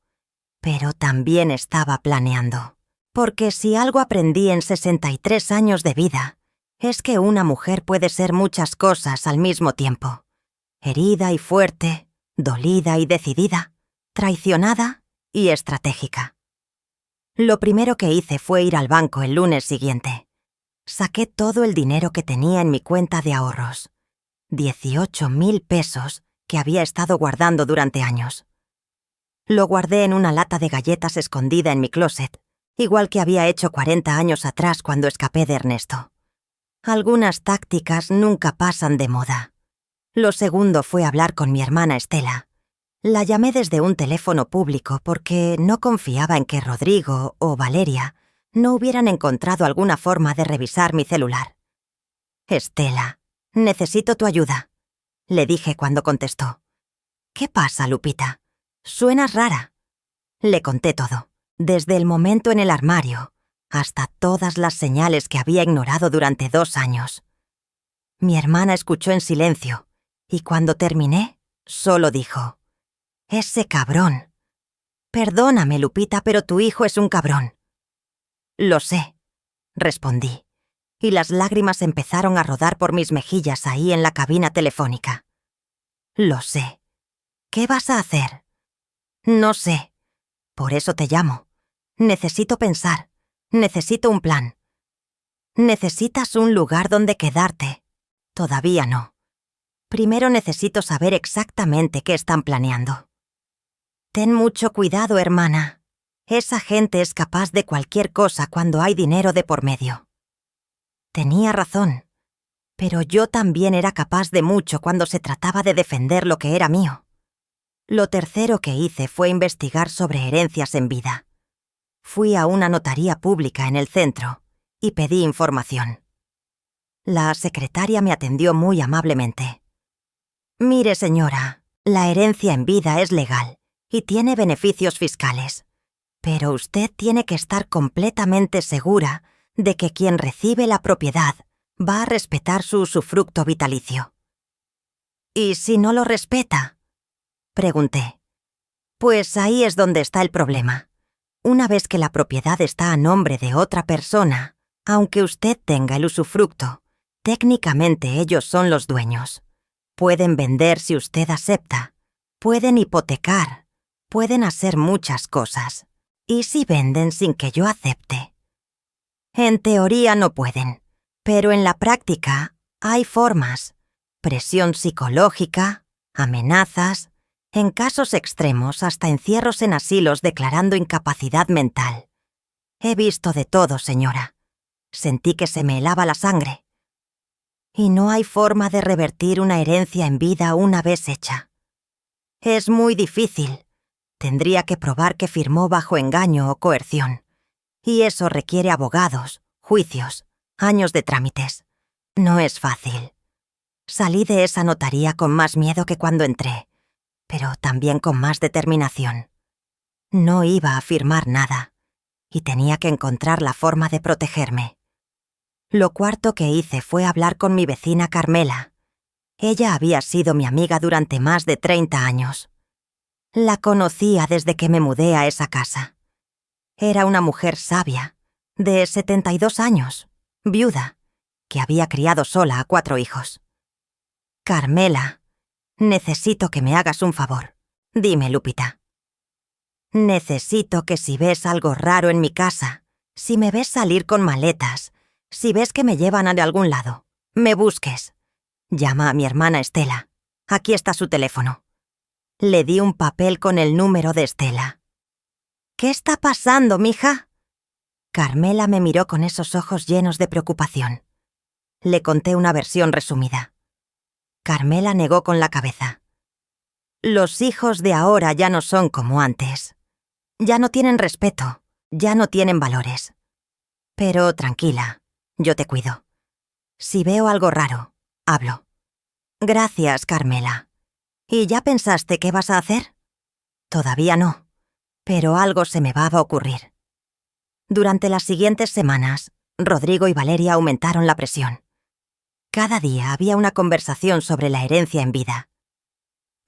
Pero también estaba planeando. Porque si algo aprendí en 63 años de vida, es que una mujer puede ser muchas cosas al mismo tiempo. Herida y fuerte, dolida y decidida, traicionada y estratégica. Lo primero que hice fue ir al banco el lunes siguiente. Saqué todo el dinero que tenía en mi cuenta de ahorros. 18,000 pesos que había estado guardando durante años. Lo guardé en una lata de galletas escondida en mi closet, igual que había hecho 40 años atrás cuando escapé de Ernesto. Algunas tácticas nunca pasan de moda. Lo segundo fue hablar con mi hermana Estela. La llamé desde un teléfono público porque no confiaba en que Rodrigo o Valeria no hubieran encontrado alguna forma de revisar mi celular. «Estela, necesito tu ayuda», le dije cuando contestó. «¿Qué pasa, Lupita? Suenas rara». Le conté todo, desde el momento en el armario hasta todas las señales que había ignorado durante 2 años. Mi hermana escuchó en silencio y cuando terminé, solo dijo: «Ese cabrón». «Perdóname, Lupita, pero tu hijo es un cabrón». «Lo sé», respondí, y las lágrimas empezaron a rodar por mis mejillas ahí en la cabina telefónica. «Lo sé. ¿Qué vas a hacer?» «No sé. Por eso te llamo. Necesito pensar. Necesito un plan». «Necesitas un lugar donde quedarte». «Todavía no. Primero necesito saber exactamente qué están planeando». «Ten mucho cuidado, hermana. Esa gente es capaz de cualquier cosa cuando hay dinero de por medio». Tenía razón, pero yo también era capaz de mucho cuando se trataba de defender lo que era mío. Lo tercero que hice fue investigar sobre herencias en vida. Fui a una notaría pública en el centro y pedí información. La secretaria me atendió muy amablemente. «Mire, señora, la herencia en vida es legal y tiene beneficios fiscales, pero usted tiene que estar completamente segura de que quien recibe la propiedad va a respetar su usufructo vitalicio». «¿Y si no lo respeta?», pregunté. «Pues ahí es donde está el problema. Una vez que la propiedad está a nombre de otra persona, aunque usted tenga el usufructo, técnicamente ellos son los dueños. Pueden vender si usted acepta, pueden hipotecar, pueden hacer muchas cosas. ¿Y si venden sin que yo acepte?». «En teoría no pueden, pero en la práctica hay formas. Presión psicológica, amenazas, en casos extremos hasta encierros en asilos declarando incapacidad mental. He visto de todo, señora». Sentí que se me helaba la sangre. «Y no hay forma de revertir una herencia en vida una vez hecha». «Es muy difícil. Tendría que probar que firmó bajo engaño o coerción. Y eso requiere abogados, juicios, años de trámites. No es fácil». Salí de esa notaría con más miedo que cuando entré, pero también con más determinación. No iba a firmar nada, y tenía que encontrar la forma de protegerme. Lo cuarto que hice fue hablar con mi vecina Carmela. Ella había sido mi amiga durante más de 30 años. La conocía desde que me mudé a esa casa. Era una mujer sabia, de 72 años, viuda, que había criado sola a 4 hijos. «Carmela, necesito que me hagas un favor. Dime, Lupita. Necesito que si ves algo raro en mi casa, si me ves salir con maletas, si ves que me llevan a algún lado, me busques. Llama a mi hermana Estela. Aquí está su teléfono». Le di un papel con el número de Estela. «¿Qué está pasando, mija?». Carmela me miró con esos ojos llenos de preocupación. Le conté una versión resumida. Carmela negó con la cabeza. «Los hijos de ahora ya no son como antes. Ya no tienen respeto, ya no tienen valores. Pero tranquila, yo te cuido. Si veo algo raro, hablo». «Gracias, Carmela. ¿Y ya pensaste qué vas a hacer?». «Todavía no, pero algo se me va a ocurrir». Durante las siguientes semanas, Rodrigo y Valeria aumentaron la presión. Cada día había una conversación sobre la herencia en vida.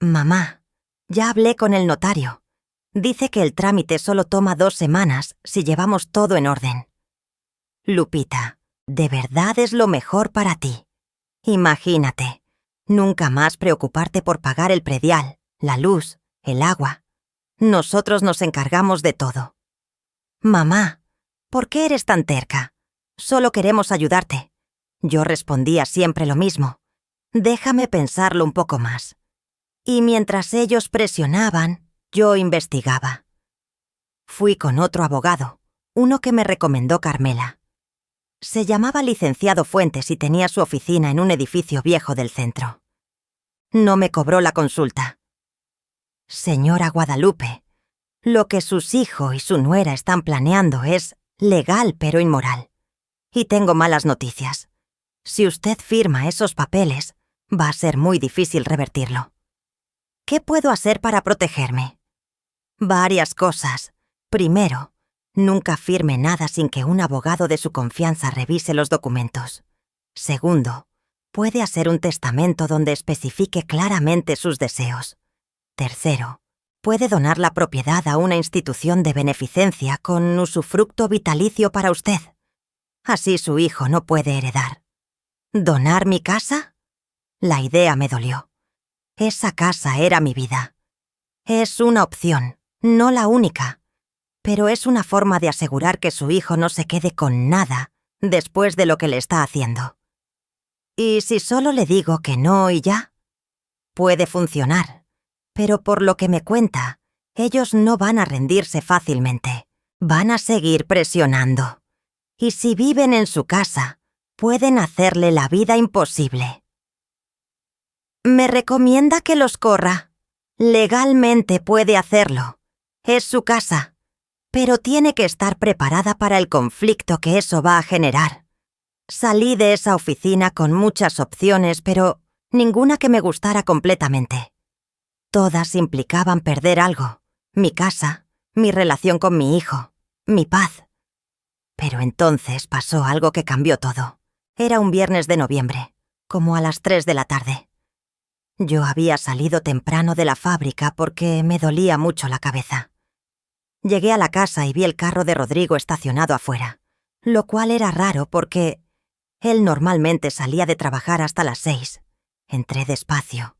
«Mamá, ya hablé con el notario. Dice que el trámite solo toma 2 semanas si llevamos todo en orden». «Lupita, de verdad es lo mejor para ti. Imagínate, nunca más preocuparte por pagar el predial, la luz, el agua. Nosotros nos encargamos de todo». «Mamá, ¿por qué eres tan terca? Solo queremos ayudarte». Yo respondía siempre lo mismo. «Déjame pensarlo un poco más». Y mientras ellos presionaban, yo investigaba. Fui con otro abogado, uno que me recomendó Carmela. Se llamaba licenciado Fuentes y tenía su oficina en un edificio viejo del centro. No me cobró la consulta. Señora Guadalupe, lo que sus hijos y su nuera están planeando es legal pero inmoral. Y tengo malas noticias. Si usted firma esos papeles, va a ser muy difícil revertirlo. ¿Qué puedo hacer para protegerme? Varias cosas. Primero, nunca firme nada sin que un abogado de su confianza revise los documentos. Segundo, puede hacer un testamento donde especifique claramente sus deseos. Tercero, puede donar la propiedad a una institución de beneficencia con usufructo vitalicio para usted. Así su hijo no puede heredar. ¿Donar mi casa? La idea me dolió. Esa casa era mi vida. Es una opción, no la única, pero es una forma de asegurar que su hijo no se quede con nada después de lo que le está haciendo. ¿Y si solo le digo que no y ya? Puede funcionar, pero por lo que me cuenta, ellos no van a rendirse fácilmente. Van a seguir presionando. Y si viven en su casa, pueden hacerle la vida imposible. ¿Me recomienda que los corra? Legalmente puede hacerlo. Es su casa. Pero tiene que estar preparada para el conflicto que eso va a generar. Salí de esa oficina con muchas opciones, pero ninguna que me gustara completamente. Todas implicaban perder algo. Mi casa, mi relación con mi hijo, mi paz. Pero entonces pasó algo que cambió todo. Era un viernes de noviembre, como a las 3 de la tarde. Yo había salido temprano de la fábrica porque me dolía mucho la cabeza. Llegué a la casa y vi el carro de Rodrigo estacionado afuera, lo cual era raro porque él normalmente salía de trabajar hasta las 6. Entré despacio.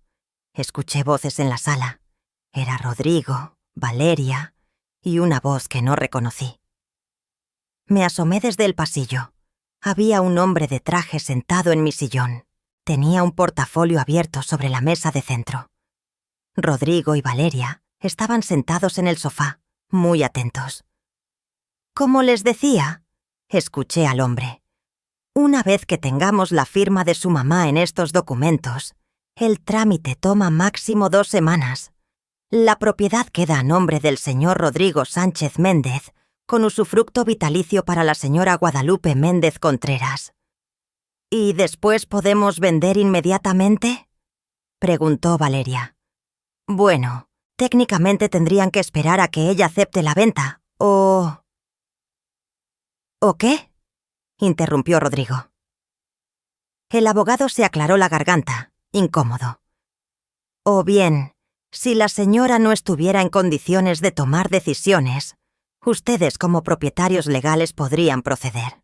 Escuché voces en la sala. Era Rodrigo, Valeria y una voz que no reconocí. Me asomé desde el pasillo. Había un hombre de traje sentado en mi sillón. Tenía un portafolio abierto sobre la mesa de centro. Rodrigo y Valeria estaban sentados en el sofá, muy atentos. Como les decía, escuché al hombre. Una vez que tengamos la firma de su mamá en estos documentos, el trámite toma máximo 2 semanas. La propiedad queda a nombre del señor Rodrigo Sánchez Méndez, con usufructo vitalicio para la señora Guadalupe Méndez Contreras. ¿Y después podemos vender inmediatamente?, preguntó Valeria. Bueno, técnicamente tendrían que esperar a que ella acepte la venta, ¿O qué?, interrumpió Rodrigo. El abogado se aclaró la garganta, incómodo. O bien, si la señora no estuviera en condiciones de tomar decisiones, ustedes como propietarios legales podrían proceder.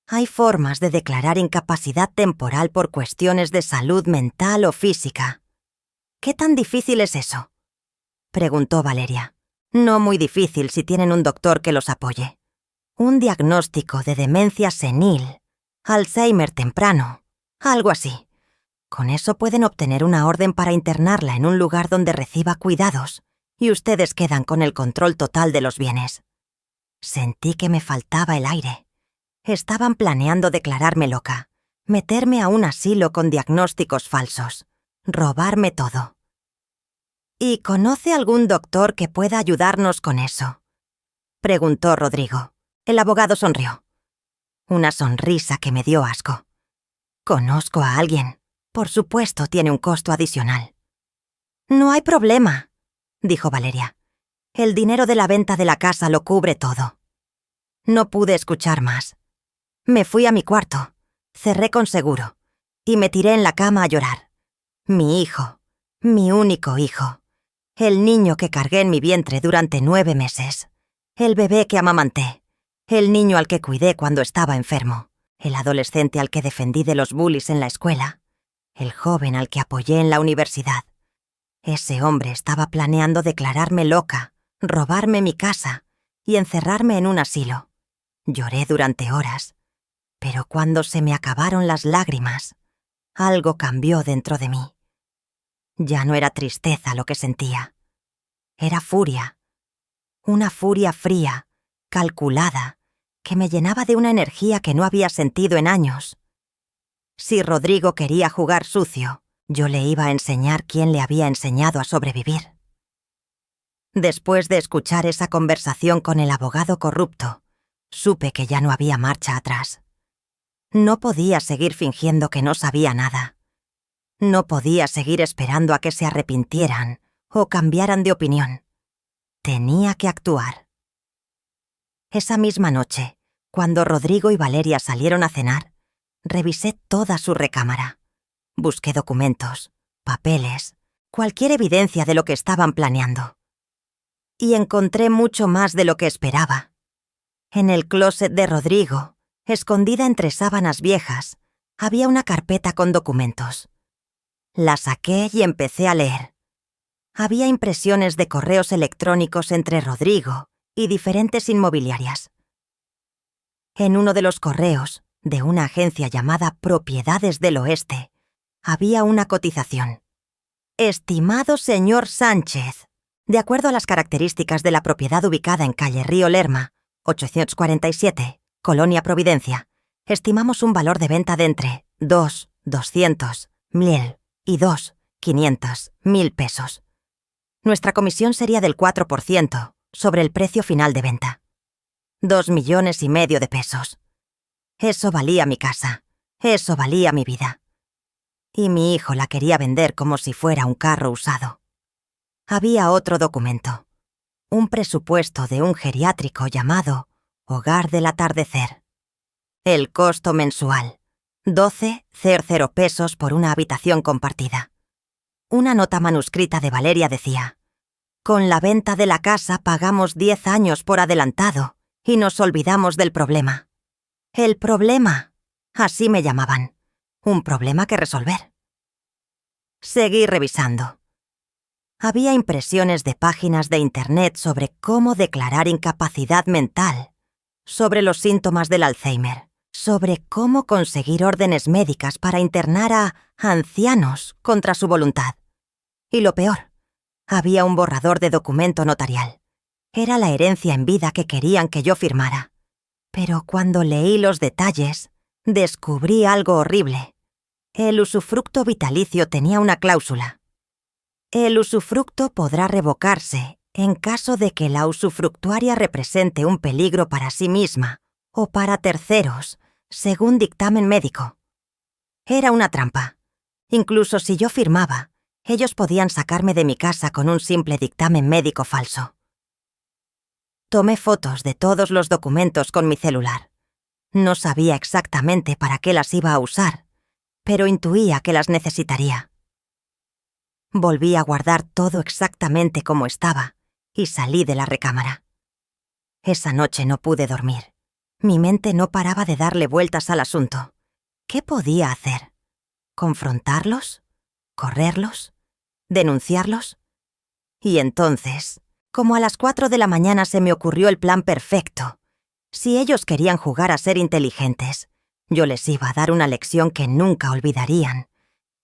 Hay formas de declarar incapacidad temporal por cuestiones de salud mental o física. ¿Qué tan difícil es eso?, preguntó Valeria. No muy difícil si tienen un doctor que los apoye. Un diagnóstico de demencia senil, Alzheimer temprano, algo así. Con eso pueden obtener una orden para internarla en un lugar donde reciba cuidados y ustedes quedan con el control total de los bienes. Sentí que me faltaba el aire. Estaban planeando declararme loca, meterme a un asilo con diagnósticos falsos, robarme todo. ¿Y conoce algún doctor que pueda ayudarnos con eso?, preguntó Rodrigo. El abogado sonrió. Una sonrisa que me dio asco. Conozco a alguien. Por supuesto, tiene un costo adicional. No hay problema, dijo Valeria. El dinero de la venta de la casa lo cubre todo. No pude escuchar más. Me fui a mi cuarto, cerré con seguro, y me tiré en la cama a llorar. Mi hijo, mi único hijo, el niño que cargué en mi vientre durante 9 meses, el bebé que amamanté, el niño al que cuidé cuando estaba enfermo, el adolescente al que defendí de los bullies en la escuela, el joven al que apoyé en la universidad. Ese hombre estaba planeando declararme loca, robarme mi casa y encerrarme en un asilo. Lloré durante horas, pero cuando se me acabaron las lágrimas, algo cambió dentro de mí. Ya no era tristeza lo que sentía. Era furia. Una furia fría, calculada, que me llenaba de una energía que no había sentido en años. Si Rodrigo quería jugar sucio, yo le iba a enseñar quién le había enseñado a sobrevivir. Después de escuchar esa conversación con el abogado corrupto, supe que ya no había marcha atrás. No podía seguir fingiendo que no sabía nada. No podía seguir esperando a que se arrepintieran o cambiaran de opinión. Tenía que actuar. Esa misma noche, cuando Rodrigo y Valeria salieron a cenar, revisé toda su recámara. Busqué documentos, papeles, cualquier evidencia de lo que estaban planeando. Y encontré mucho más de lo que esperaba. En el closet de Rodrigo, escondida entre sábanas viejas, había una carpeta con documentos. La saqué y empecé a leer. Había impresiones de correos electrónicos entre Rodrigo y diferentes inmobiliarias. En uno de los correos, de una agencia llamada Propiedades del Oeste, había una cotización. Estimado señor Sánchez, de acuerdo a las características de la propiedad ubicada en calle Río Lerma, 847, Colonia Providencia, estimamos un valor de venta de entre 2.200.000 y 2.500.000 pesos. Nuestra comisión sería del 4% sobre el precio final de venta. 2,5 millones de pesos. Eso valía mi casa. Eso valía mi vida. Y mi hijo la quería vender como si fuera un carro usado. Había otro documento. Un presupuesto de un geriátrico llamado Hogar del Atardecer. El costo mensual: 12,00 pesos por una habitación compartida. Una nota manuscrita de Valeria decía: con la venta de la casa pagamos 10 años por adelantado y nos olvidamos del problema. El problema, así me llamaban. Un problema que resolver. Seguí revisando. Había impresiones de páginas de internet sobre cómo declarar incapacidad mental, sobre los síntomas del Alzheimer, sobre cómo conseguir órdenes médicas para internar a ancianos contra su voluntad. Y lo peor, había un borrador de documento notarial. Era la herencia en vida que querían que yo firmara. Pero cuando leí los detalles, descubrí algo horrible. El usufructo vitalicio tenía una cláusula. El usufructo podrá revocarse en caso de que la usufructuaria represente un peligro para sí misma o para terceros, según dictamen médico. Era una trampa. Incluso si yo firmaba, ellos podían sacarme de mi casa con un simple dictamen médico falso. Tomé fotos de todos los documentos con mi celular. No sabía exactamente para qué las iba a usar, pero intuía que las necesitaría. Volví a guardar todo exactamente como estaba y salí de la recámara. Esa noche no pude dormir. Mi mente no paraba de darle vueltas al asunto. ¿Qué podía hacer? ¿Confrontarlos? ¿Correrlos? ¿Denunciarlos? Y entonces, como a las 4 de la mañana, se me ocurrió el plan perfecto. Si ellos querían jugar a ser inteligentes, yo les iba a dar una lección que nunca olvidarían.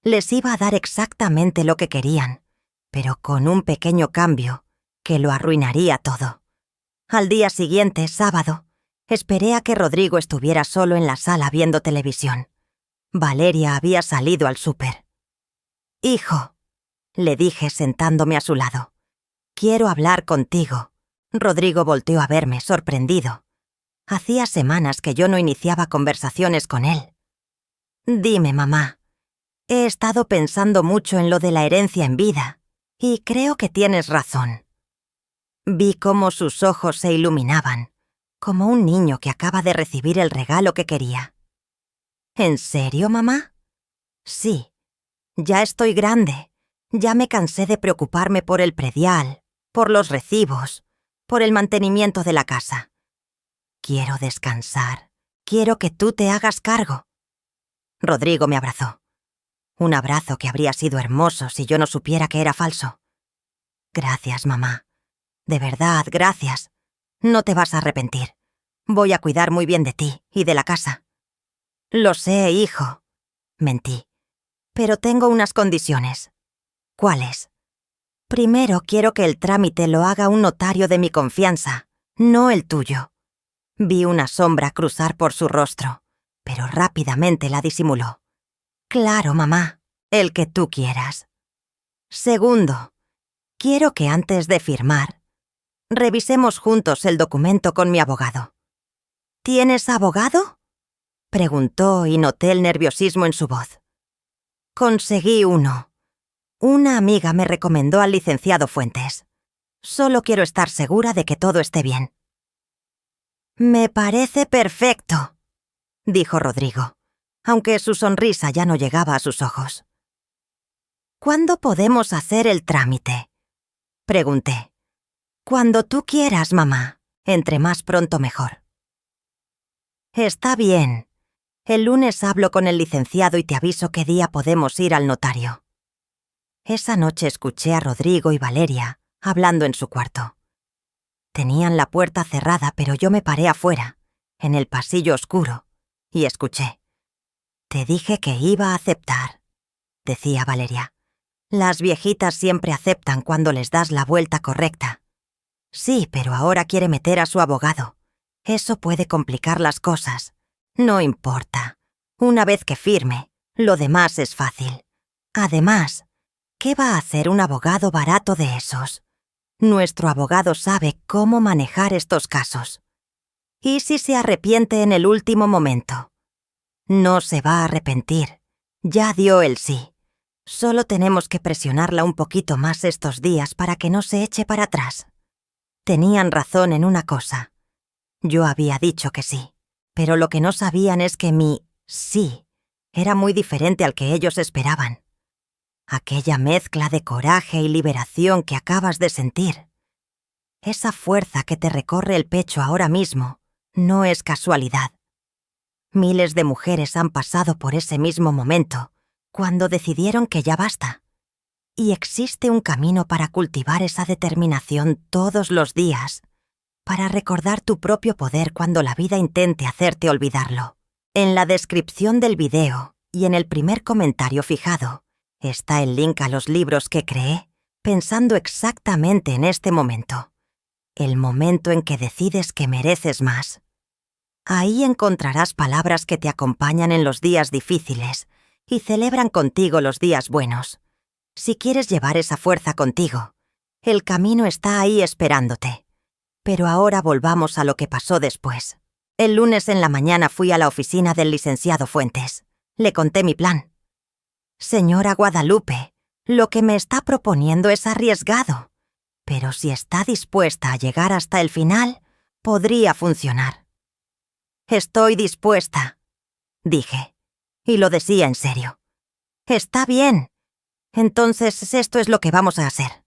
Les iba a dar exactamente lo que querían, pero con un pequeño cambio que lo arruinaría todo. Al día siguiente, sábado, esperé a que Rodrigo estuviera solo en la sala viendo televisión. Valeria había salido al súper. «Hijo», le dije sentándome a su lado, «quiero hablar contigo». Rodrigo volteó a verme, sorprendido. Hacía semanas que yo no iniciaba conversaciones con él. «Dime, mamá. He estado pensando mucho en lo de la herencia en vida, y creo que tienes razón». Vi cómo sus ojos se iluminaban, como un niño que acaba de recibir el regalo que quería. «¿En serio, mamá?» «Sí. Ya estoy grande. Ya me cansé de preocuparme por el predial, por los recibos, por el mantenimiento de la casa. Quiero descansar. Quiero que tú te hagas cargo». Rodrigo me abrazó. Un abrazo que habría sido hermoso si yo no supiera que era falso. «Gracias, mamá. De verdad, gracias. No te vas a arrepentir. Voy a cuidar muy bien de ti y de la casa». «Lo sé, hijo». Mentí. «Pero tengo unas condiciones». «¿Cuáles?» «Primero quiero que el trámite lo haga un notario de mi confianza, no el tuyo». Vi una sombra cruzar por su rostro, pero rápidamente la disimuló. Claro, mamá, el que tú quieras. Segundo, quiero que antes de firmar, revisemos juntos el documento con mi abogado. ¿Tienes abogado?, preguntó y noté el nerviosismo en su voz. Conseguí uno. Una amiga me recomendó al licenciado Fuentes. Solo quiero estar segura de que todo esté bien. Me parece perfecto, dijo Rodrigo, aunque su sonrisa ya no llegaba a sus ojos. ¿Cuándo podemos hacer el trámite?, pregunté. Cuando tú quieras, mamá. Entre más pronto mejor. Está bien. El lunes hablo con el licenciado y te aviso qué día podemos ir al notario. Esa noche escuché a Rodrigo y Valeria hablando en su cuarto. Tenían la puerta cerrada, pero yo me paré afuera, en el pasillo oscuro, y escuché. Te dije que iba a aceptar, decía Valeria. Las viejitas siempre aceptan cuando les das la vuelta correcta. Sí, pero ahora quiere meter a su abogado. Eso puede complicar las cosas. No importa. Una vez que firme, lo demás es fácil. Además, ¿qué va a hacer un abogado barato de esos? Nuestro abogado sabe cómo manejar estos casos. ¿Y si se arrepiente en el último momento? No se va a arrepentir. Ya dio el sí. Solo tenemos que presionarla un poquito más estos días para que no se eche para atrás. Tenían razón en una cosa. Yo había dicho que sí, pero lo que no sabían es que mi sí era muy diferente al que ellos esperaban. Aquella mezcla de coraje y liberación que acabas de sentir. Esa fuerza que te recorre el pecho ahora mismo no es casualidad. Miles de mujeres han pasado por ese mismo momento, cuando decidieron que ya basta. Y existe un camino para cultivar esa determinación todos los días, para recordar tu propio poder cuando la vida intente hacerte olvidarlo. En la descripción del video y en el primer comentario fijado está el link a los libros que creé pensando exactamente en este momento, el momento en que decides que mereces más. Ahí encontrarás palabras que te acompañan en los días difíciles y celebran contigo los días buenos. Si quieres llevar esa fuerza contigo, el camino está ahí esperándote. Pero ahora volvamos a lo que pasó después. El lunes en la mañana fui a la oficina del licenciado Fuentes. Le conté mi plan. Señora Guadalupe, lo que me está proponiendo es arriesgado, pero si está dispuesta a llegar hasta el final, podría funcionar. Estoy dispuesta, dije, y lo decía en serio. Está bien. Entonces esto es lo que vamos a hacer.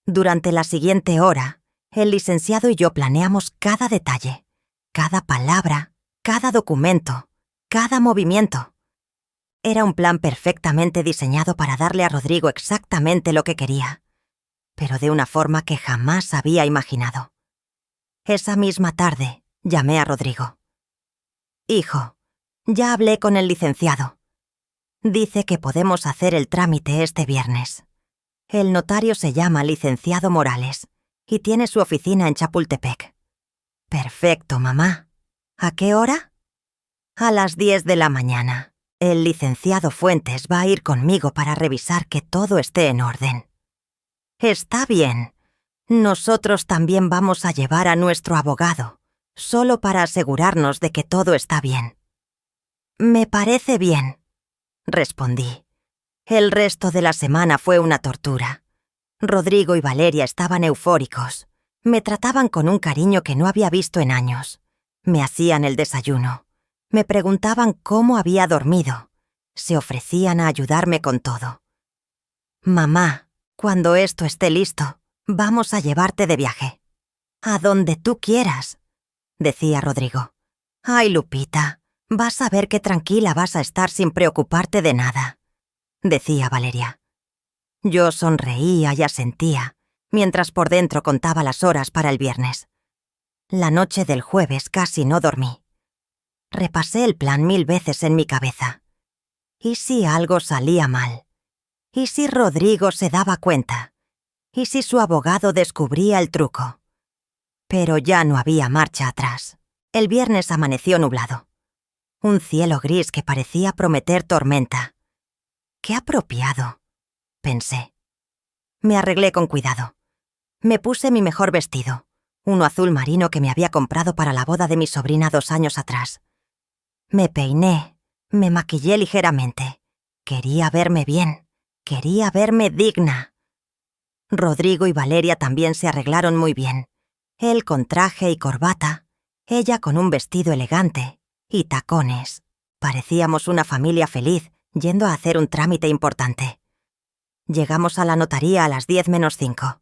Durante la siguiente hora, el licenciado y yo planeamos cada detalle, cada palabra, cada documento, cada movimiento. Era un plan perfectamente diseñado para darle a Rodrigo exactamente lo que quería, pero de una forma que jamás había imaginado. Esa misma tarde, llamé a Rodrigo. Hijo, ya hablé con el licenciado. Dice que podemos hacer el trámite este viernes. El notario se llama licenciado Morales y tiene su oficina en Chapultepec. Perfecto, mamá. ¿A qué hora? A las 10 de la mañana. El licenciado Fuentes va a ir conmigo para revisar que todo esté en orden. Está bien. Nosotros también vamos a llevar a nuestro abogado, solo para asegurarnos de que todo está bien. Me parece bien, respondí. El resto de la semana fue una tortura. Rodrigo y Valeria estaban eufóricos. Me trataban con un cariño que no había visto en años. Me hacían el desayuno. Me preguntaban cómo había dormido. Se ofrecían a ayudarme con todo. Mamá, cuando esto esté listo, vamos a llevarte de viaje. A donde tú quieras, decía Rodrigo. Ay, Lupita, vas a ver qué tranquila vas a estar sin preocuparte de nada, decía Valeria. Yo sonreía y asentía, mientras por dentro contaba las horas para el viernes. La noche del jueves casi no dormí. Repasé el plan 1000 veces en mi cabeza. ¿Y si algo salía mal? ¿Y si Rodrigo se daba cuenta? ¿Y si su abogado descubría el truco? Pero ya no había marcha atrás. El viernes amaneció nublado. Un cielo gris que parecía prometer tormenta. ¡Qué apropiado!, pensé. Me arreglé con cuidado. Me puse mi mejor vestido, uno azul marino que me había comprado para la boda de mi sobrina 2 años atrás. Me peiné, me maquillé ligeramente. Quería verme bien, quería verme digna. Rodrigo y Valeria también se arreglaron muy bien. Él con traje y corbata, ella con un vestido elegante y tacones. Parecíamos una familia feliz yendo a hacer un trámite importante. Llegamos a la notaría a las 10 menos 5.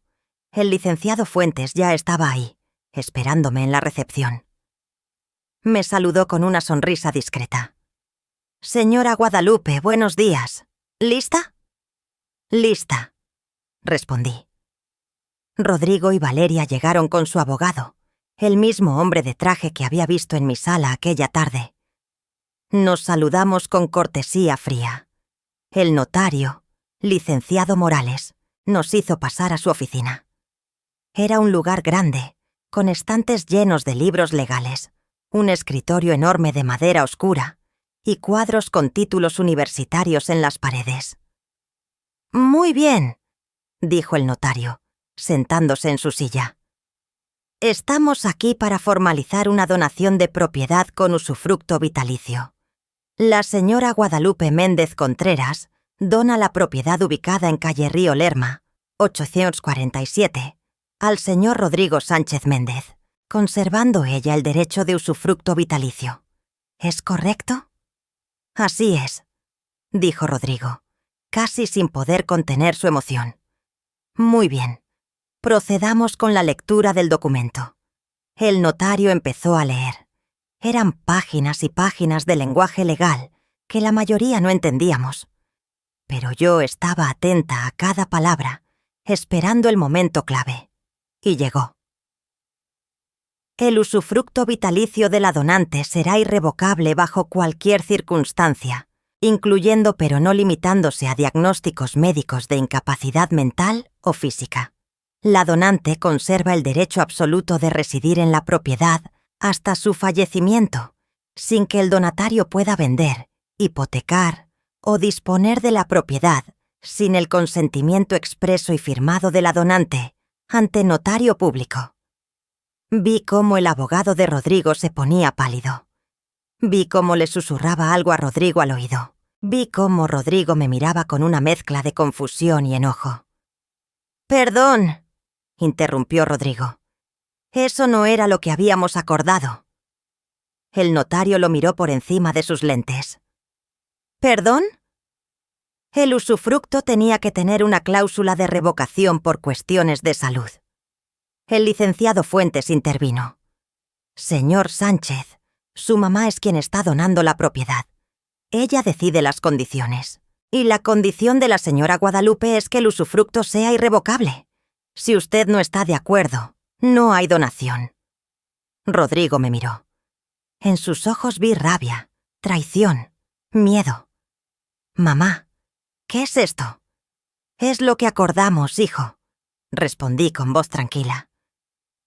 El licenciado Fuentes ya estaba ahí, esperándome en la recepción. Me saludó con una sonrisa discreta. «Señora Guadalupe, buenos días. ¿Lista?» «Lista», respondí. Rodrigo y Valeria llegaron con su abogado, el mismo hombre de traje que había visto en mi sala aquella tarde. Nos saludamos con cortesía fría. El notario, licenciado Morales, nos hizo pasar a su oficina. Era un lugar grande, con estantes llenos de libros legales, un escritorio enorme de madera oscura y cuadros con títulos universitarios en las paredes. «Muy bien», dijo el notario, sentándose en su silla. «Estamos aquí para formalizar una donación de propiedad con usufructo vitalicio. La señora Guadalupe Méndez Contreras dona la propiedad ubicada en calle Río Lerma, 847, al señor Rodrigo Sánchez Méndez, conservando ella el derecho de usufructo vitalicio. ¿Es correcto?» «Así es», dijo Rodrigo, casi sin poder contener su emoción. «Muy bien. Procedamos con la lectura del documento». El notario empezó a leer. Eran páginas y páginas de lenguaje legal que la mayoría no entendíamos. Pero yo estaba atenta a cada palabra, esperando el momento clave. Y llegó. El usufructo vitalicio de la donante será irrevocable bajo cualquier circunstancia, incluyendo pero no limitándose a diagnósticos médicos de incapacidad mental o física. La donante conserva el derecho absoluto de residir en la propiedad hasta su fallecimiento, sin que el donatario pueda vender, hipotecar o disponer de la propiedad sin el consentimiento expreso y firmado de la donante ante notario público. Vi cómo el abogado de Rodrigo se ponía pálido. Vi cómo le susurraba algo a Rodrigo al oído. Vi cómo Rodrigo me miraba con una mezcla de confusión y enojo. «Perdón», interrumpió Rodrigo. «Eso no era lo que habíamos acordado». El notario lo miró por encima de sus lentes. «¿Perdón?» El usufructo tenía que tener una cláusula de revocación por cuestiones de salud. El licenciado Fuentes intervino. «Señor Sánchez, su mamá es quien está donando la propiedad. Ella decide las condiciones. Y la condición de la señora Guadalupe es que el usufructo sea irrevocable. Si usted no está de acuerdo, no hay donación». Rodrigo me miró. En sus ojos vi rabia, traición, miedo. «Mamá, ¿qué es esto?» «Es lo que acordamos, hijo», respondí con voz tranquila.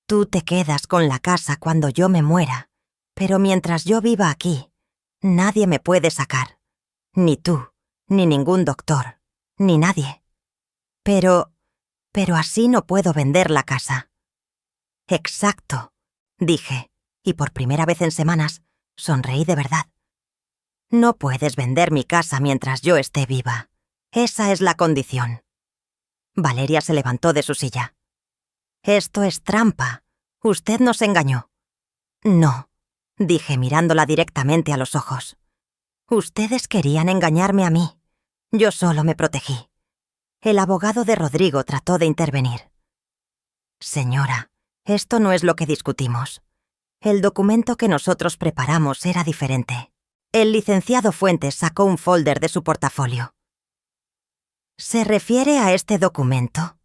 «Tú te quedas con la casa cuando yo me muera, pero mientras yo viva aquí, nadie me puede sacar. Ni tú, ni ningún doctor, ni nadie. Pero así no puedo vender la casa». «Exacto», dije, y por primera vez en semanas sonreí de verdad. «No puedes vender mi casa mientras yo esté viva. Esa es la condición». Valeria se levantó de su silla. «Esto es trampa. Usted nos engañó». «No», dije mirándola directamente a los ojos. «Ustedes querían engañarme a mí. Yo solo me protegí». El abogado de Rodrigo trató de intervenir. «Señora, esto no es lo que discutimos. El documento que nosotros preparamos era diferente». El licenciado Fuentes sacó un folder de su portafolio. «¿Se refiere a este documento?»,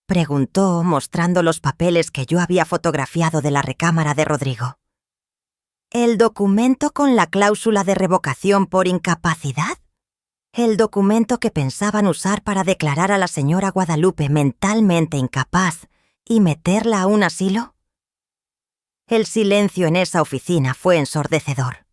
preguntó, mostrando los papeles que yo había fotografiado de la recámara de Rodrigo. «¿El documento con la cláusula de revocación por incapacidad? ¿El documento que pensaban usar para declarar a la señora Guadalupe mentalmente incapaz y meterla a un asilo?». El silencio en esa oficina fue ensordecedor.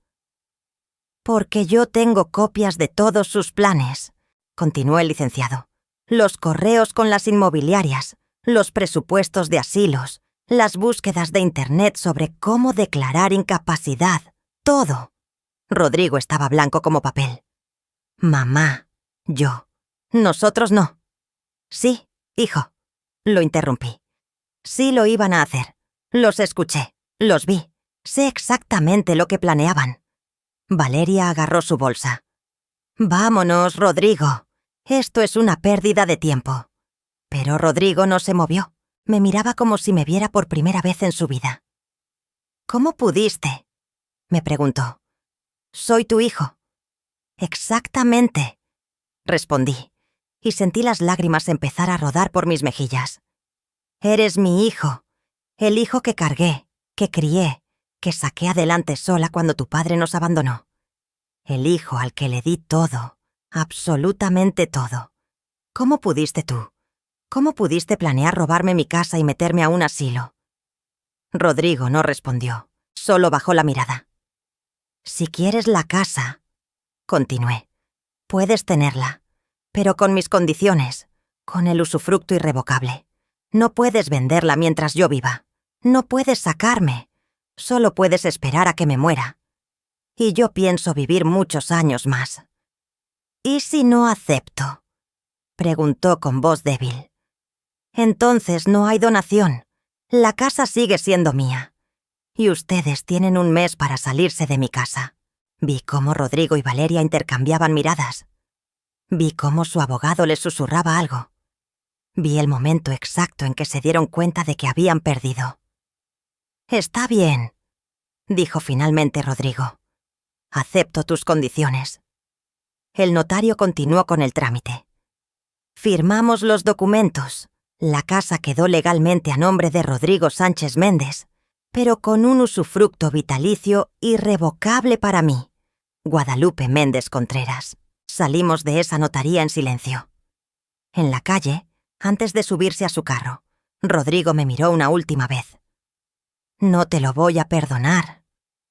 «Porque yo tengo copias de todos sus planes», continuó el licenciado. «Los correos con las inmobiliarias, los presupuestos de asilos, las búsquedas de Internet sobre cómo declarar incapacidad, todo». Rodrigo estaba blanco como papel. «Mamá, yo. Nosotros no». «Sí, hijo», lo interrumpí. «Sí lo iban a hacer. Los escuché, los vi. Sé exactamente lo que planeaban». Valeria agarró su bolsa. «Vámonos, Rodrigo. Esto es una pérdida de tiempo». Pero Rodrigo no se movió. Me miraba como si me viera por primera vez en su vida. «¿Cómo pudiste?», me preguntó. «Soy tu hijo». «Exactamente», respondí, y sentí las lágrimas empezar a rodar por mis mejillas. «Eres mi hijo, el hijo que cargué, que crié, que saqué adelante sola cuando tu padre nos abandonó. El hijo al que le di todo, absolutamente todo. ¿Cómo pudiste tú? ¿Cómo pudiste planear robarme mi casa y meterme a un asilo?». Rodrigo no respondió, solo bajó la mirada. «Si quieres la casa», continué, «puedes tenerla, pero con mis condiciones, con el usufructo irrevocable. No puedes venderla mientras yo viva. No puedes sacarme. Solo puedes esperar a que me muera. Y yo pienso vivir muchos años más». «¿Y si no acepto?», preguntó con voz débil. «Entonces no hay donación. La casa sigue siendo mía. Y ustedes tienen un mes para salirse de mi casa». Vi cómo Rodrigo y Valeria intercambiaban miradas. Vi cómo su abogado les susurraba algo. Vi el momento exacto en que se dieron cuenta de que habían perdido. «Está bien», dijo finalmente Rodrigo. «Acepto tus condiciones». El notario continuó con el trámite. Firmamos los documentos. La casa quedó legalmente a nombre de Rodrigo Sánchez Méndez, pero con un usufructo vitalicio irrevocable para mí, Guadalupe Méndez Contreras. Salimos de esa notaría en silencio. En la calle, antes de subirse a su carro, Rodrigo me miró una última vez. «No te lo voy a perdonar»,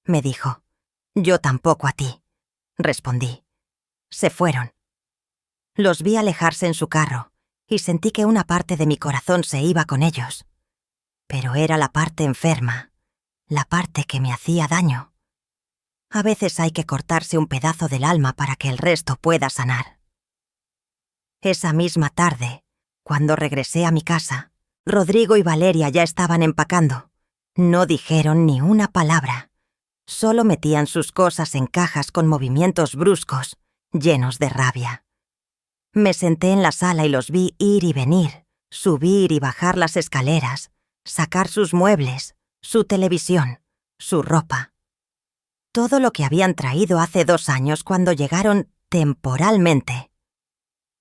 me dijo. «Yo tampoco a ti», respondí. Se fueron. Los vi alejarse en su carro y sentí que una parte de mi corazón se iba con ellos. Pero era la parte enferma, la parte que me hacía daño. A veces hay que cortarse un pedazo del alma para que el resto pueda sanar. Esa misma tarde, cuando regresé a mi casa, Rodrigo y Valeria ya estaban empacando. No dijeron ni una palabra. Solo metían sus cosas en cajas con movimientos bruscos, llenos de rabia. Me senté en la sala y los vi ir y venir, subir y bajar las escaleras, sacar sus muebles, su televisión, su ropa. Todo lo que habían traído hace 2 años cuando llegaron temporalmente.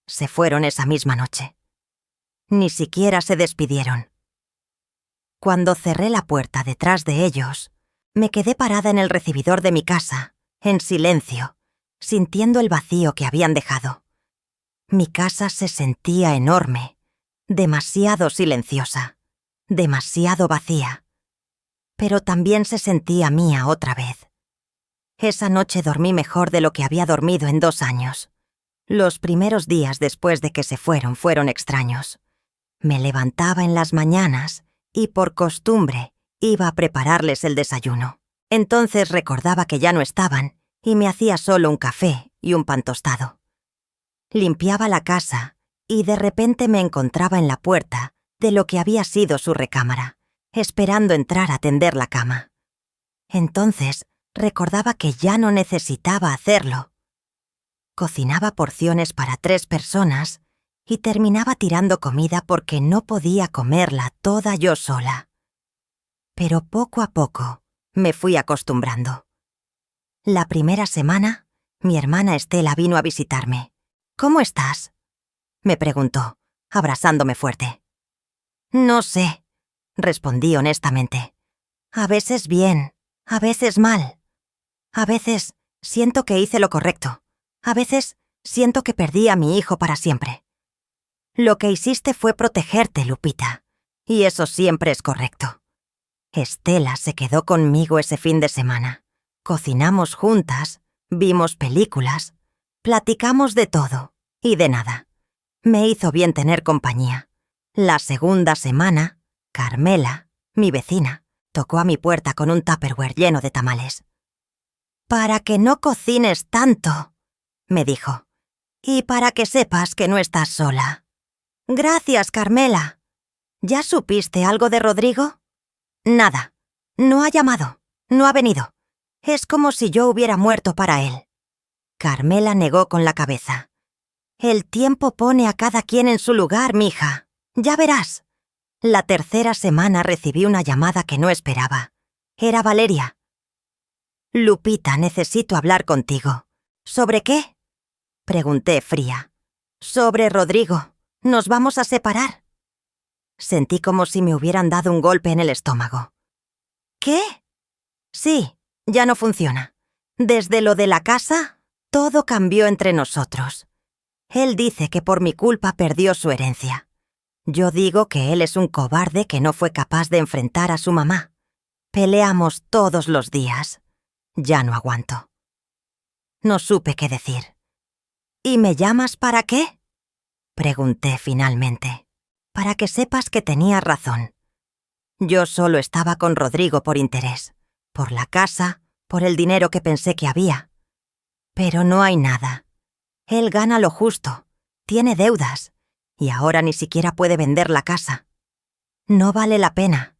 Se fueron esa misma noche. Ni siquiera se despidieron. Cuando cerré la puerta detrás de ellos, me quedé parada en el recibidor de mi casa, en silencio, sintiendo el vacío que habían dejado. Mi casa se sentía enorme, demasiado silenciosa, demasiado vacía. Pero también se sentía mía otra vez. Esa noche dormí mejor de lo que había dormido en 2 años. Los primeros días después de que se fueron extraños. Me levantaba en las mañanas y por costumbre iba a prepararles el desayuno. Entonces recordaba que ya no estaban y me hacía solo un café y un pan tostado. Limpiaba la casa y de repente me encontraba en la puerta de lo que había sido su recámara, esperando entrar a tender la cama. Entonces recordaba que ya no necesitaba hacerlo. Cocinaba porciones para 3 personas y terminaba tirando comida porque no podía comerla toda yo sola. Pero poco a poco me fui acostumbrando. La primera semana, mi hermana Estela vino a visitarme. «¿Cómo estás?», me preguntó, abrazándome fuerte. «No sé», respondí honestamente. «A veces bien, a veces mal. A veces siento que hice lo correcto. A veces siento que perdí a mi hijo para siempre. Lo que hiciste fue protegerte, Lupita, y eso siempre es correcto. Estela se quedó conmigo ese fin de semana. Cocinamos juntas, vimos películas, platicamos de todo y de nada. Me hizo bien tener compañía. La segunda semana, Carmela, mi vecina, tocó a mi puerta con un tupperware lleno de tamales. «Para que no cocines tanto», me dijo, «y para que sepas que no estás sola». «Gracias, Carmela». «¿Ya supiste algo de Rodrigo?» «Nada. No ha llamado. No ha venido. Es como si yo hubiera muerto para él». Carmela negó con la cabeza. «El tiempo pone a cada quien en su lugar, mija. Ya verás». La tercera semana recibí una llamada que no esperaba. Era Valeria. «Lupita, necesito hablar contigo». «¿Sobre qué?», pregunté fría. «Sobre Rodrigo. Nos vamos a separar». Sentí como si me hubieran dado un golpe en el estómago. «¿Qué?». «Sí, ya no funciona. Desde lo de la casa, todo cambió entre nosotros. Él dice que por mi culpa perdió su herencia. Yo digo que él es un cobarde que no fue capaz de enfrentar a su mamá. Peleamos todos los días. Ya no aguanto». No supe qué decir. «¿Y me llamas para qué?», pregunté finalmente. «Para que sepas que tenías razón. Yo solo estaba con Rodrigo por interés, por la casa, por el dinero que pensé que había. Pero no hay nada. Él gana lo justo, tiene deudas, y ahora ni siquiera puede vender la casa. No vale la pena».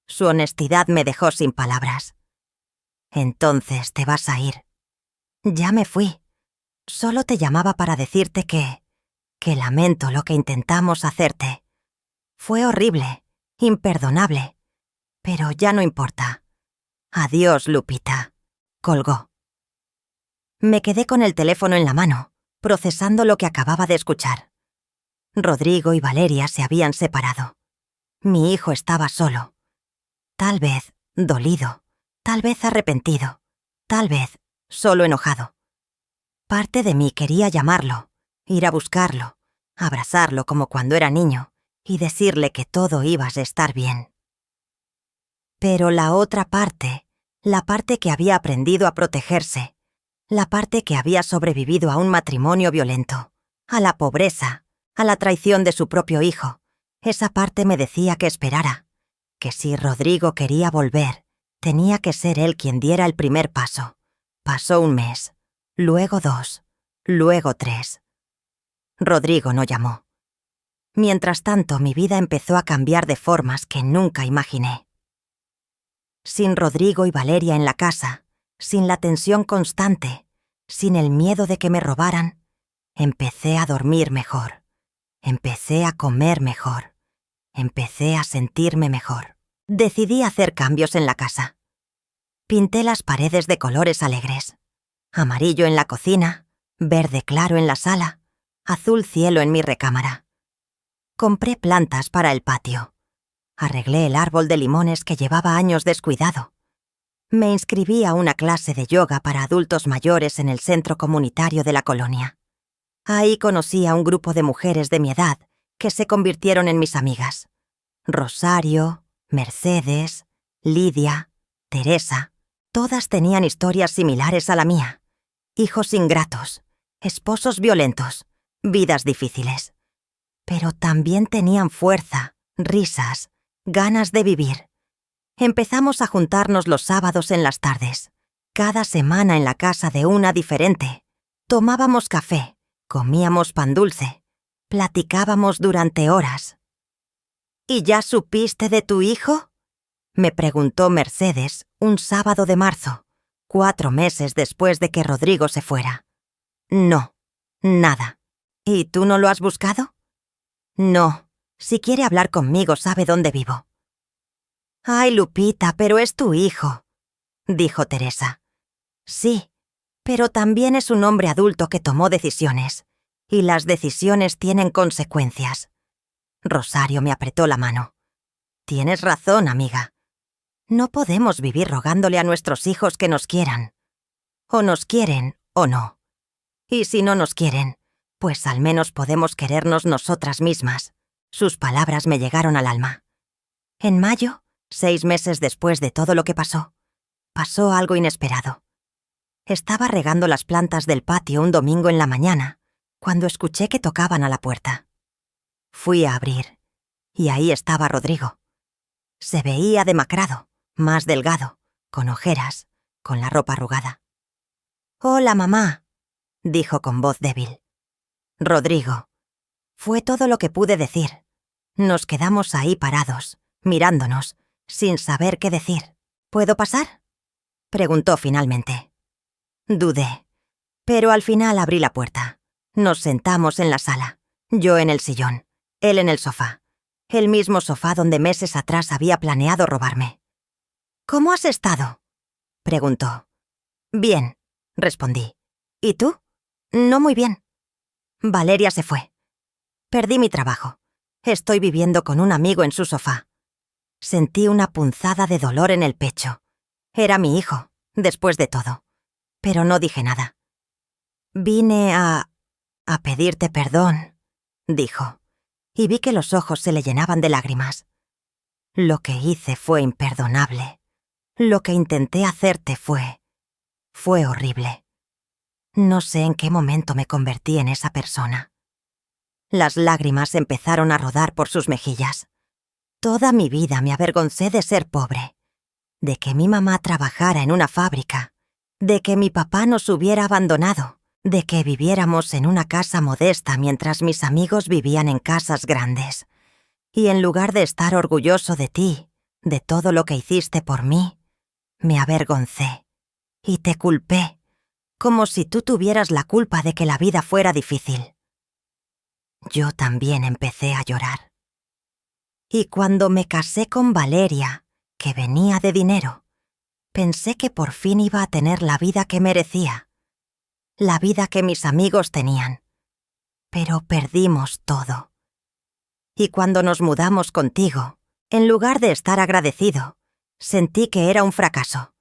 Su honestidad me dejó sin palabras. «Entonces te vas a ir». «Ya me fui. Solo te llamaba para decirte que lamento lo que intentamos hacerte. Fue horrible, imperdonable, pero ya no importa. Adiós, Lupita». Colgó. Me quedé con el teléfono en la mano, procesando lo que acababa de escuchar. Rodrigo y Valeria se habían separado. Mi hijo estaba solo. Tal vez dolido, tal vez arrepentido, tal vez solo enojado. Parte de mí quería llamarlo, ir a buscarlo, abrazarlo como cuando era niño y decirle que todo iba a estar bien. Pero la otra parte, la parte que había aprendido a protegerse, la parte que había sobrevivido a un matrimonio violento, a la pobreza, a la traición de su propio hijo, esa parte me decía que esperara, que si Rodrigo quería volver, tenía que ser él quien diera el primer paso. Pasó un mes, luego 2, luego 3. Rodrigo no llamó. Mientras tanto, mi vida empezó a cambiar de formas que nunca imaginé. Sin Rodrigo y Valeria en la casa, sin la tensión constante, sin el miedo de que me robaran, empecé a dormir mejor, empecé a comer mejor, empecé a sentirme mejor. Decidí hacer cambios en la casa. Pinté las paredes de colores alegres. Amarillo en la cocina, verde claro en la sala, azul cielo en mi recámara. Compré plantas para el patio. Arreglé el árbol de limones que llevaba años descuidado. Me inscribí a una clase de yoga para adultos mayores en el centro comunitario de la colonia. Ahí conocí a un grupo de mujeres de mi edad que se convirtieron en mis amigas. Rosario, Mercedes, Lidia, Teresa, todas tenían historias similares a la mía. Hijos ingratos, esposos violentos, vidas difíciles. Pero también tenían fuerza, risas, ganas de vivir. Empezamos a juntarnos los sábados en las tardes, cada semana en la casa de una diferente. Tomábamos café, comíamos pan dulce, platicábamos durante horas. «¿Y ya supiste de tu hijo?», me preguntó Mercedes un sábado de marzo, 4 meses después de que Rodrigo se fuera. «No, nada». «¿Y tú no lo has buscado?». «No, si quiere hablar conmigo sabe dónde vivo». «Ay, Lupita, pero es tu hijo», dijo Teresa. «Sí, pero también es un hombre adulto que tomó decisiones, y las decisiones tienen consecuencias». Rosario me apretó la mano. «Tienes razón, amiga. No podemos vivir rogándole a nuestros hijos que nos quieran. O nos quieren o no. Y si no nos quieren, pues al menos podemos querernos nosotras mismas». Sus palabras me llegaron al alma. En mayo 6 meses después de todo lo que pasó, pasó algo inesperado. Estaba regando las plantas del patio un domingo en la mañana, cuando escuché que tocaban a la puerta. Fui a abrir, y ahí estaba Rodrigo. Se veía demacrado, más delgado, con ojeras, con la ropa arrugada. «Hola, mamá», dijo con voz débil. «Rodrigo». Fue todo lo que pude decir. Nos quedamos ahí parados, mirándonos, sin saber qué decir. «¿Puedo pasar?», preguntó finalmente. Dudé, pero al final abrí la puerta. Nos sentamos en la sala, yo en el sillón, él en el sofá, el mismo sofá donde meses atrás había planeado robarme. «¿Cómo has estado?», preguntó. «Bien», respondí. «¿Y tú?». «No muy bien». Valeria se fue. Perdí mi trabajo. Estoy viviendo con un amigo en su sofá. Sentí una punzada de dolor en el pecho. Era mi hijo, después de todo. Pero no dije nada. «Vine a pedirte perdón», dijo, y vi que los ojos se le llenaban de lágrimas. «Lo que hice fue imperdonable. Lo que intenté hacerte fue horrible. No sé en qué momento me convertí en esa persona». Las lágrimas empezaron a rodar por sus mejillas. Toda mi vida me avergoncé de ser pobre, de que mi mamá trabajara en una fábrica, de que mi papá nos hubiera abandonado, de que viviéramos en una casa modesta mientras mis amigos vivían en casas grandes. Y en lugar de estar orgulloso de ti, de todo lo que hiciste por mí, me avergoncé y te culpé, como si tú tuvieras la culpa de que la vida fuera difícil. Yo también empecé a llorar. Y cuando me casé con Valeria, que venía de dinero, pensé que por fin iba a tener la vida que merecía, la vida que mis amigos tenían. Pero perdimos todo. Y cuando nos mudamos contigo, en lugar de estar agradecido, sentí que era un fracaso,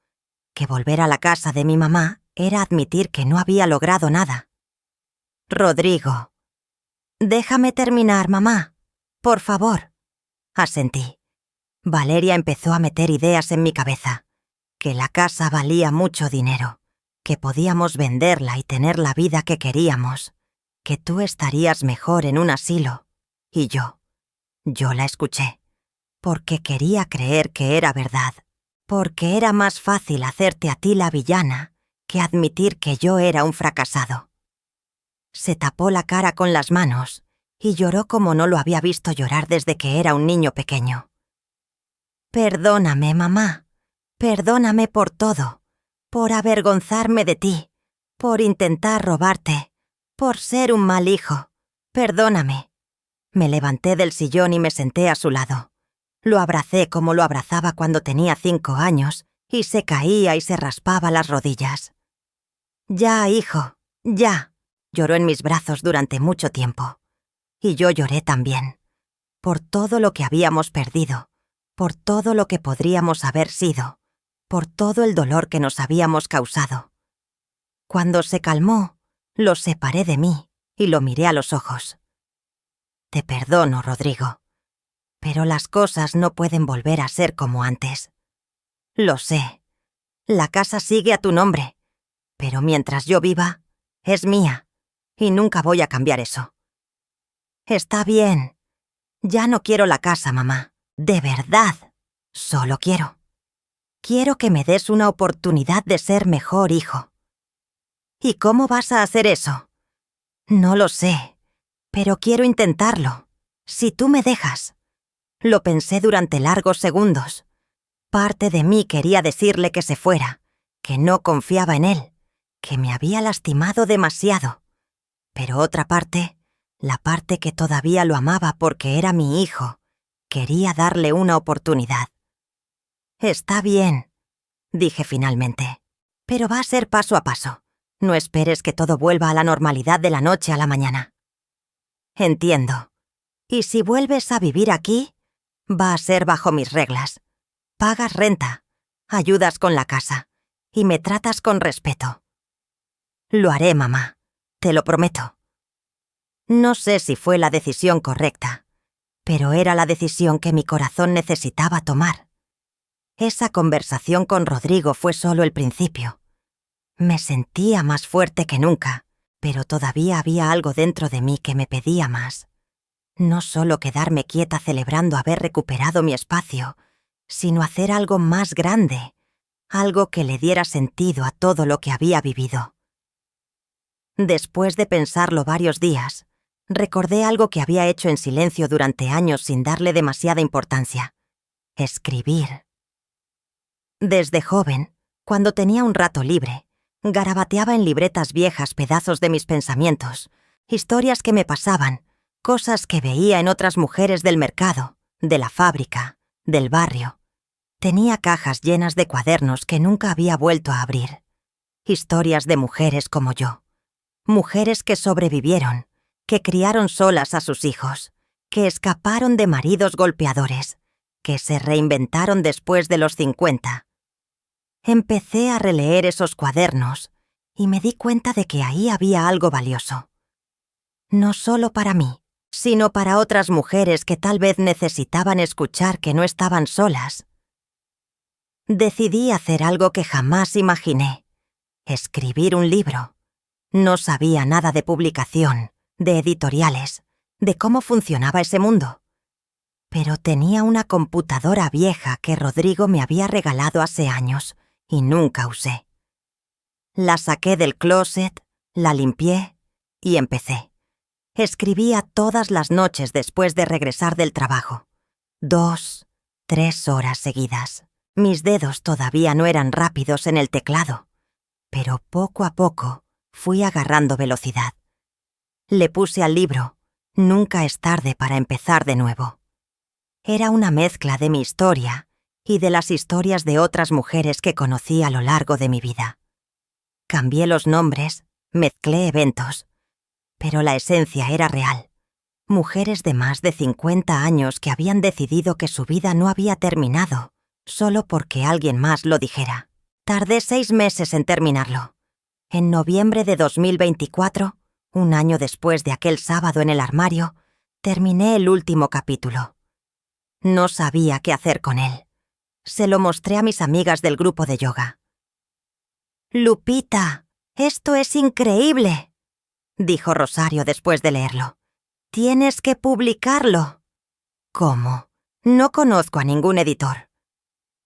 que volver a la casa de mi mamá era admitir que no había logrado nada. «Rodrigo». «Déjame terminar, mamá. Por favor», asentí. Valeria empezó a meter ideas en mi cabeza. Que la casa valía mucho dinero, que podíamos venderla y tener la vida que queríamos, que tú estarías mejor en un asilo. Y yo la escuché, porque quería creer que era verdad, porque era más fácil hacerte a ti la villana que admitir que yo era un fracasado. Se tapó la cara con las manos y lloró como no lo había visto llorar desde que era un niño pequeño. «Perdóname, mamá. Perdóname por todo, por avergonzarme de ti, por intentar robarte, por ser un mal hijo. Perdóname». Me levanté del sillón y me senté a su lado. Lo abracé como lo abrazaba cuando tenía 5 años y se caía y se raspaba las rodillas. «Ya, hijo, ya», lloró en mis brazos durante mucho tiempo. Y yo lloré también, por todo lo que habíamos perdido, por todo lo que podríamos haber sido, por todo el dolor que nos habíamos causado. Cuando se calmó, lo separé de mí y lo miré a los ojos. «Te perdono, Rodrigo, pero las cosas no pueden volver a ser como antes. Lo sé, la casa sigue a tu nombre, pero mientras yo viva, es mía, y nunca voy a cambiar eso». «Está bien. Ya no quiero la casa, mamá. De verdad. Solo quiero que me des una oportunidad de ser mejor hijo». «¿Y cómo vas a hacer eso?». «No lo sé, pero quiero intentarlo. Si tú me dejas». Lo pensé durante largos segundos. Parte de mí quería decirle que se fuera, que no confiaba en él, que me había lastimado demasiado. Pero otra parte, la parte que todavía lo amaba porque era mi hijo, quería darle una oportunidad. «Está bien», dije finalmente, «pero va a ser paso a paso. No esperes que todo vuelva a la normalidad de la noche a la mañana». «Entiendo. Y si vuelves a vivir aquí, va a ser bajo mis reglas. Pagas renta, ayudas con la casa y me tratas con respeto». «Lo haré, mamá. Te lo prometo». No sé si fue la decisión correcta, pero era la decisión que mi corazón necesitaba tomar. Esa conversación con Rodrigo fue solo el principio. Me sentía más fuerte que nunca, pero todavía había algo dentro de mí que me pedía más. No solo quedarme quieta celebrando haber recuperado mi espacio, sino hacer algo más grande, algo que le diera sentido a todo lo que había vivido. Después de pensarlo varios días, recordé algo que había hecho en silencio durante años sin darle demasiada importancia: escribir. Desde joven, cuando tenía un rato libre, garabateaba en libretas viejas pedazos de mis pensamientos, historias que me pasaban, cosas que veía en otras mujeres del mercado, de la fábrica, del barrio. Tenía cajas llenas de cuadernos que nunca había vuelto a abrir. Historias de mujeres como yo. Mujeres que sobrevivieron, que criaron solas a sus hijos, que escaparon de maridos golpeadores, que se reinventaron después de los 50. Empecé a releer esos cuadernos y me di cuenta de que ahí había algo valioso. No solo para mí, sino para otras mujeres que tal vez necesitaban escuchar que no estaban solas. Decidí hacer algo que jamás imaginé: escribir un libro. No sabía nada de publicación, de editoriales, de cómo funcionaba ese mundo. Pero tenía una computadora vieja que Rodrigo me había regalado hace años y nunca usé. La saqué del closet, la limpié y empecé. Escribía todas las noches después de regresar del trabajo. 2, 3 horas seguidas. Mis dedos todavía no eran rápidos en el teclado, pero poco a poco fui agarrando velocidad. Le puse al libro: Nunca es tarde para empezar de nuevo. Era una mezcla de mi historia y de las historias de otras mujeres que conocí a lo largo de mi vida. Cambié los nombres, mezclé eventos, pero la esencia era real. Mujeres de más de 50 años que habían decidido que su vida no había terminado solo porque alguien más lo dijera. Tardé 6 meses en terminarlo. En noviembre de 2024, un año después de aquel sábado en el armario, terminé el último capítulo. No sabía qué hacer con él. Se lo mostré a mis amigas del grupo de yoga. «Lupita, esto es increíble», dijo Rosario después de leerlo. «Tienes que publicarlo». «¿Cómo? No conozco a ningún editor».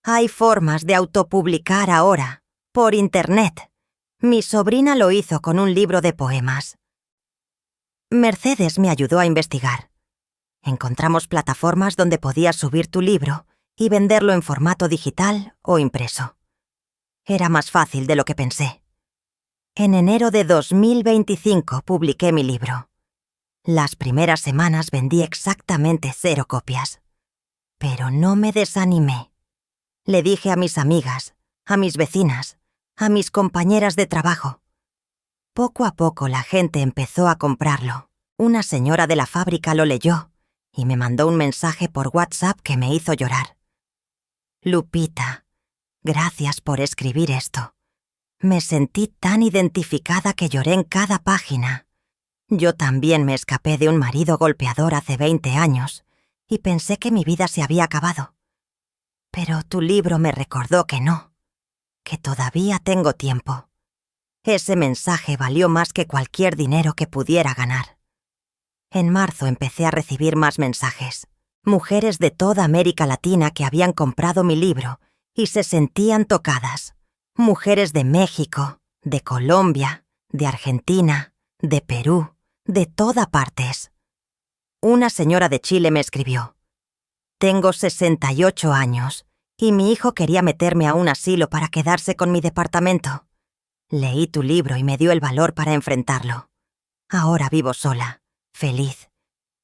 «Hay formas de autopublicar ahora, por internet. Mi sobrina lo hizo con un libro de poemas». Mercedes me ayudó a investigar. Encontramos plataformas donde podías subir tu libro y venderlo en formato digital o impreso. Era más fácil de lo que pensé. En enero de 2025 publiqué mi libro. Las primeras semanas vendí exactamente 0 copias. Pero no me desanimé. Le dije a mis amigas, a mis vecinas, a mis compañeras de trabajo. Poco a poco la gente empezó a comprarlo. Una señora de la fábrica lo leyó y me mandó un mensaje por WhatsApp que me hizo llorar. «Lupita, gracias por escribir esto. Me sentí tan identificada que lloré en cada página. Yo también me escapé de un marido golpeador hace 20 años y pensé que mi vida se había acabado. Pero tu libro me recordó que no, que todavía tengo tiempo». Ese mensaje valió más que cualquier dinero que pudiera ganar. En marzo empecé a recibir más mensajes. Mujeres de toda América Latina que habían comprado mi libro y se sentían tocadas. Mujeres de México, de Colombia, de Argentina, de Perú, de todas partes. Una señora de Chile me escribió: «Tengo 68 años y mi hijo quería meterme a un asilo para quedarse con mi departamento. Leí tu libro y me dio el valor para enfrentarlo. Ahora vivo sola, feliz,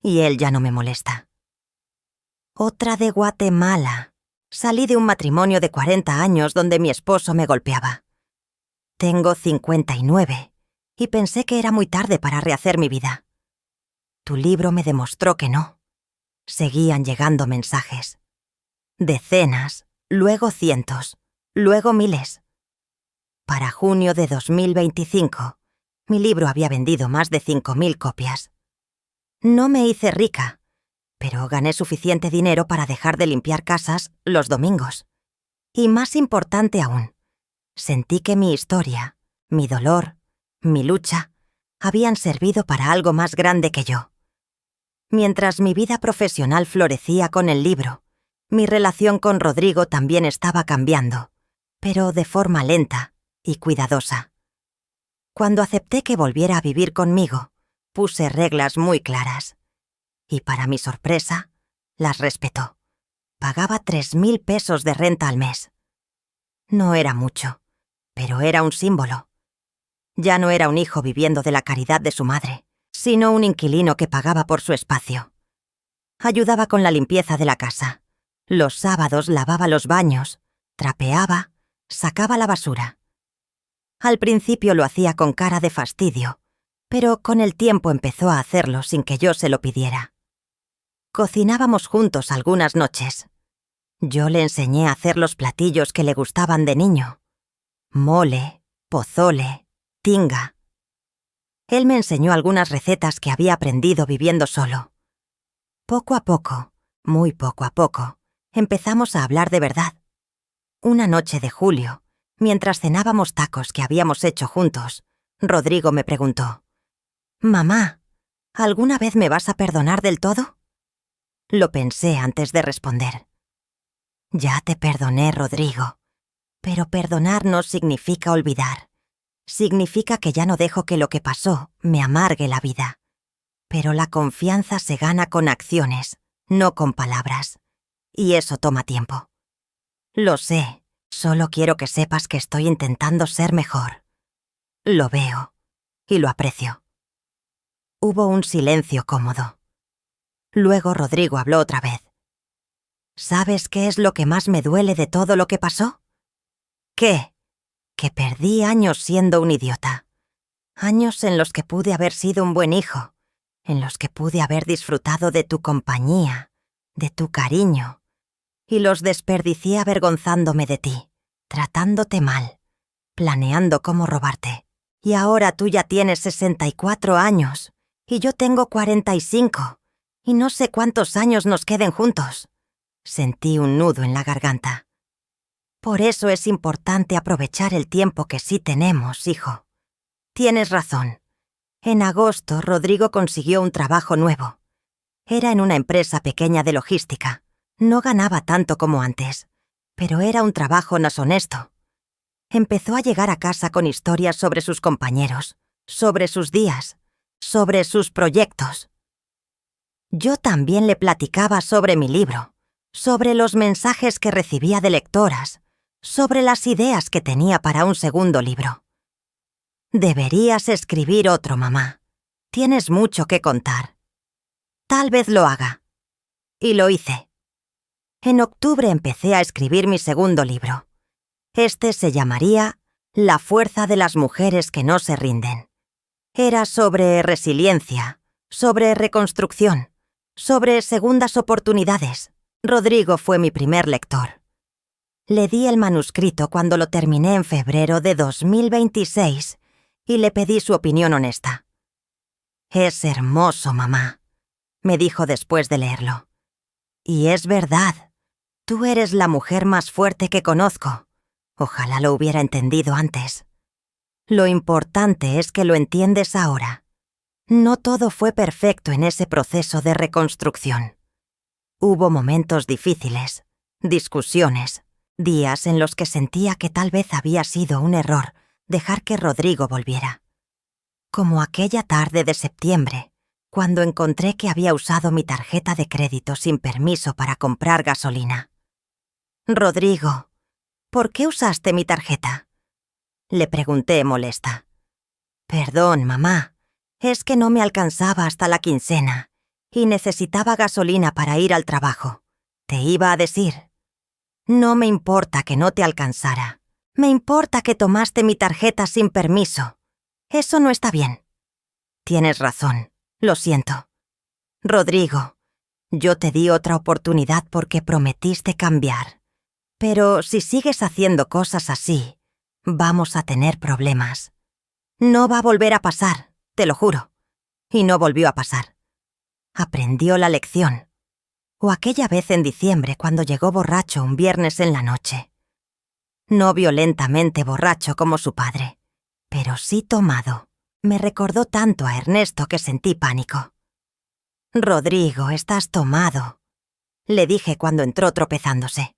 y él ya no me molesta». Otra de Guatemala. Salí de un matrimonio de 40 años donde mi esposo me golpeaba. Tengo 59 y pensé que era muy tarde para rehacer mi vida. Tu libro me demostró que no. Seguían llegando mensajes. Decenas, luego cientos, luego miles. Para junio de 2025, mi libro había vendido más de 5.000 copias. No me hice rica, pero gané suficiente dinero para dejar de limpiar casas los domingos. Y más importante aún, sentí que mi historia, mi dolor, mi lucha, habían servido para algo más grande que yo. Mientras mi vida profesional florecía con el libro, mi relación con Rodrigo también estaba cambiando, pero de forma lenta y cuidadosa. Cuando acepté que volviera a vivir conmigo, puse reglas muy claras. Y para mi sorpresa, las respetó. Pagaba 3.000 pesos de renta al mes. No era mucho, pero era un símbolo. Ya no era un hijo viviendo de la caridad de su madre, sino un inquilino que pagaba por su espacio. Ayudaba con la limpieza de la casa. Los sábados lavaba los baños, trapeaba, sacaba la basura. Al principio lo hacía con cara de fastidio, pero con el tiempo empezó a hacerlo sin que yo se lo pidiera. Cocinábamos juntos algunas noches. Yo le enseñé a hacer los platillos que le gustaban de niño: mole, pozole, tinga. Él me enseñó algunas recetas que había aprendido viviendo solo. Poco a poco, muy poco a poco, empezamos a hablar de verdad. Una noche de julio, mientras cenábamos tacos que habíamos hecho juntos, Rodrigo me preguntó: «Mamá, ¿alguna vez me vas a perdonar del todo?» Lo pensé antes de responder. «Ya te perdoné, Rodrigo, pero perdonar no significa olvidar. Significa que ya no dejo que lo que pasó me amargue la vida. Pero la confianza se gana con acciones, no con palabras. Y eso toma tiempo. Lo sé, solo quiero que sepas que estoy intentando ser mejor. Lo veo y lo aprecio». Hubo un silencio cómodo. Luego Rodrigo habló otra vez. «¿Sabes qué es lo que más me duele de todo lo que pasó?» «¿Qué?» «Que perdí años siendo un idiota. Años en los que pude haber sido un buen hijo, en los que pude haber disfrutado de tu compañía, de tu cariño, y los desperdicié avergonzándome de ti, tratándote mal, planeando cómo robarte. Y ahora tú ya tienes 64 años, y yo tengo 45, y no sé cuántos años nos queden juntos». Sentí un nudo en la garganta. «Por eso es importante aprovechar el tiempo que sí tenemos, hijo. Tienes razón. En agosto, Rodrigo consiguió un trabajo nuevo. Era en una empresa pequeña de logística. No ganaba tanto como antes, pero era un trabajo deshonesto. Empezó a llegar a casa con historias sobre sus compañeros, sobre sus días, sobre sus proyectos. Yo también le platicaba sobre mi libro, sobre los mensajes que recibía de lectoras, sobre las ideas que tenía para un segundo libro. «Deberías escribir otro, mamá. Tienes mucho que contar». «Tal vez lo haga». Y lo hice. En octubre empecé a escribir mi segundo libro. Este se llamaría La fuerza de las mujeres que no se rinden. Era sobre resiliencia, sobre reconstrucción, sobre segundas oportunidades. Rodrigo fue mi primer lector. Le di el manuscrito cuando lo terminé en febrero de 2026 y le pedí su opinión honesta. «Es hermoso, mamá», me dijo después de leerlo. «Y es verdad, tú eres la mujer más fuerte que conozco. Ojalá lo hubiera entendido antes. Lo importante es que lo entiendes ahora. No todo fue perfecto en ese proceso de reconstrucción. Hubo momentos difíciles, discusiones, días en los que sentía que tal vez había sido un error dejar que Rodrigo volviera. Como aquella tarde de septiembre, cuando encontré que había usado mi tarjeta de crédito sin permiso para comprar gasolina. «Rodrigo, ¿por qué usaste mi tarjeta?», le pregunté molesta. «Perdón, mamá, es que no me alcanzaba hasta la quincena y necesitaba gasolina para ir al trabajo. Te iba a decir. No me importa que no te alcanzara. Me importa que tomaste mi tarjeta sin permiso. Eso no está bien». «Tienes razón, lo siento. Rodrigo, yo te di otra oportunidad porque prometiste cambiar. Pero si sigues haciendo cosas así, vamos a tener problemas. No va a volver a pasar, te lo juro». Y no volvió a pasar. Aprendió la lección. O aquella vez en diciembre cuando llegó borracho un viernes en la noche. No violentamente borracho como su padre, pero sí tomado. Me recordó tanto a Ernesto que sentí pánico. «Rodrigo, estás tomado», le dije cuando entró tropezándose.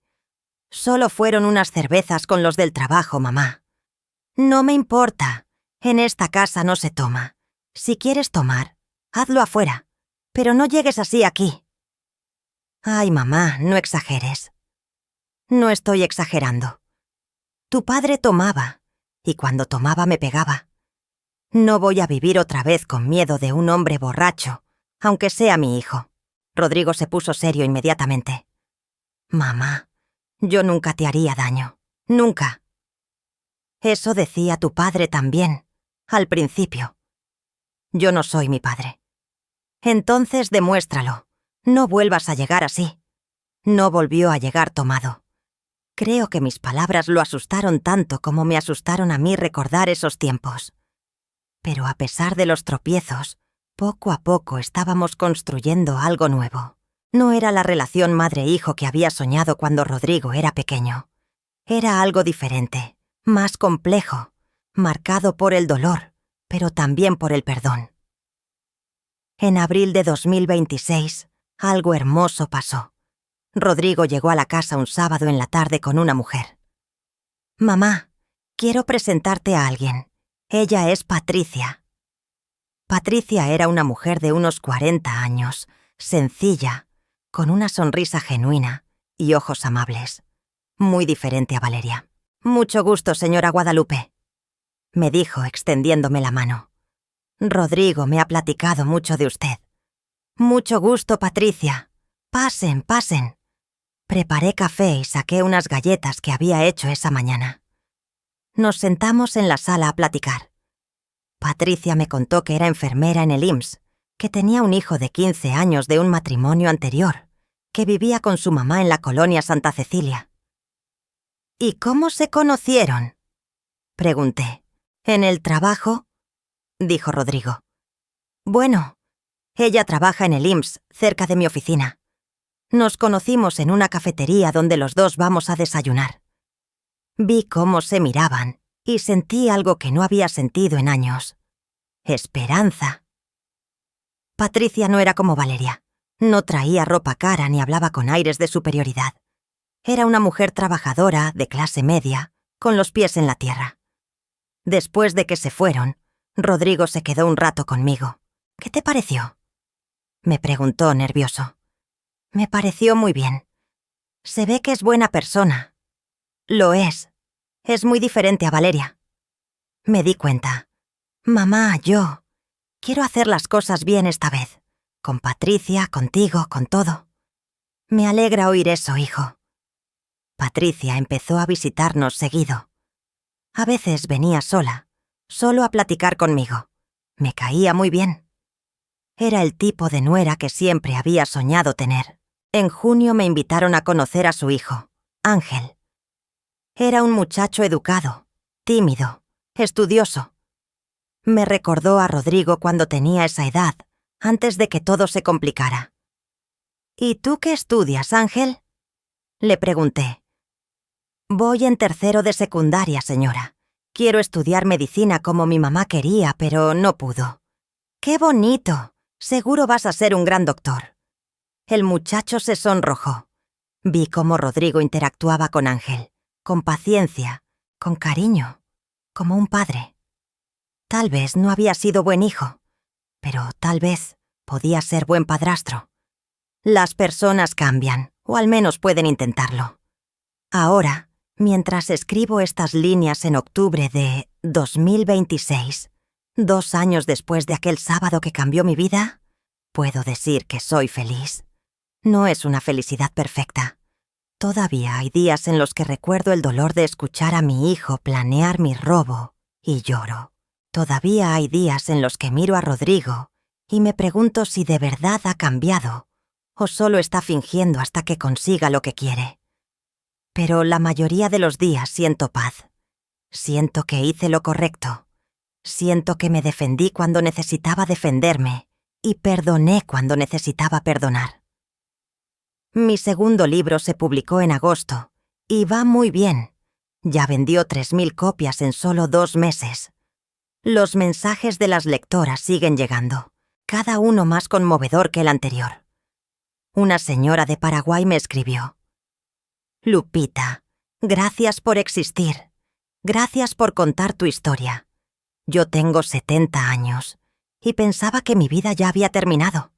«Solo fueron unas cervezas con los del trabajo, mamá». «No me importa. En esta casa no se toma. Si quieres tomar, hazlo afuera, pero no llegues así aquí». «Ay, mamá, no exageres». «No estoy exagerando. Tu padre tomaba, y cuando tomaba me pegaba. No voy a vivir otra vez con miedo de un hombre borracho, aunque sea mi hijo». Rodrigo se puso serio inmediatamente. «Mamá, yo nunca te haría daño. Nunca». «Eso decía tu padre también, al principio». «Yo no soy mi padre». «Entonces demuéstralo. No vuelvas a llegar así». No volvió a llegar tomado. Creo que mis palabras lo asustaron tanto como me asustaron a mí recordar esos tiempos. Pero a pesar de los tropiezos, poco a poco estábamos construyendo algo nuevo. No era la relación madre-hijo que había soñado cuando Rodrigo era pequeño. Era algo diferente, más complejo, marcado por el dolor, pero también por el perdón. En abril de 2026, algo hermoso pasó. Rodrigo llegó a la casa un sábado en la tarde con una mujer. «Mamá, quiero presentarte a alguien. Ella es Patricia». Patricia era una mujer de unos 40 años, sencilla, con una sonrisa genuina y ojos amables. Muy diferente a Valeria. «Mucho gusto, señora Guadalupe», me dijo extendiéndome la mano. «Rodrigo me ha platicado mucho de usted». «Mucho gusto, Patricia. Pasen, pasen». Preparé café y saqué unas galletas que había hecho esa mañana. Nos sentamos en la sala a platicar. Patricia me contó que era enfermera en el IMSS, que tenía un hijo de 15 años de un matrimonio anterior, que vivía con su mamá en la colonia Santa Cecilia. «¿Y cómo se conocieron?», pregunté. «¿En el trabajo?», dijo Rodrigo. «Bueno, ella trabaja en el IMSS, cerca de mi oficina. Nos conocimos en una cafetería donde los dos vamos a desayunar. Vi cómo se miraban y sentí algo que no había sentido en años. Esperanza». Patricia no era como Valeria. No traía ropa cara ni hablaba con aires de superioridad. Era una mujer trabajadora, de clase media, con los pies en la tierra. Después de que se fueron, Rodrigo se quedó un rato conmigo. «¿Qué te pareció?», me preguntó nervioso. «Me pareció muy bien. Se ve que es buena persona». «Lo es. Es muy diferente a Valeria». Me di cuenta. «Mamá, yo quiero hacer las cosas bien esta vez. Con Patricia, contigo, con todo». «Me alegra oír eso, hijo». Patricia empezó a visitarnos seguido. A veces venía sola, solo a platicar conmigo. Me caía muy bien. Era el tipo de nuera que siempre había soñado tener. En junio me invitaron a conocer a su hijo, Ángel. Era un muchacho educado, tímido, estudioso. Me recordó a Rodrigo cuando tenía esa edad, antes de que todo se complicara. «¿Y tú qué estudias, Ángel?», le pregunté. «Voy en tercero de secundaria, señora. Quiero estudiar medicina como mi mamá quería, pero no pudo». «¡Qué bonito! Seguro vas a ser un gran doctor». El muchacho se sonrojó. Vi cómo Rodrigo interactuaba con Ángel, con paciencia, con cariño, como un padre. Tal vez no había sido buen hijo, pero tal vez podía ser buen padrastro. Las personas cambian, o al menos pueden intentarlo. Ahora, mientras escribo estas líneas en octubre de 2026, 2 años después de aquel sábado que cambió mi vida, puedo decir que soy feliz. No es una felicidad perfecta. Todavía hay días en los que recuerdo el dolor de escuchar a mi hijo planear mi robo y lloro. Todavía hay días en los que miro a Rodrigo y me pregunto si de verdad ha cambiado o solo está fingiendo hasta que consiga lo que quiere. Pero la mayoría de los días siento paz. Siento que hice lo correcto. Siento que me defendí cuando necesitaba defenderme y perdoné cuando necesitaba perdonar. Mi segundo libro se publicó en agosto y va muy bien, Ya vendió 3.000 copias en solo 2 meses. Los mensajes de las lectoras siguen llegando, cada uno más conmovedor que el anterior. Una señora de Paraguay me escribió: Lupita, gracias por existir. Gracias por contar tu historia. Yo tengo 70 años y pensaba que mi vida ya había terminado.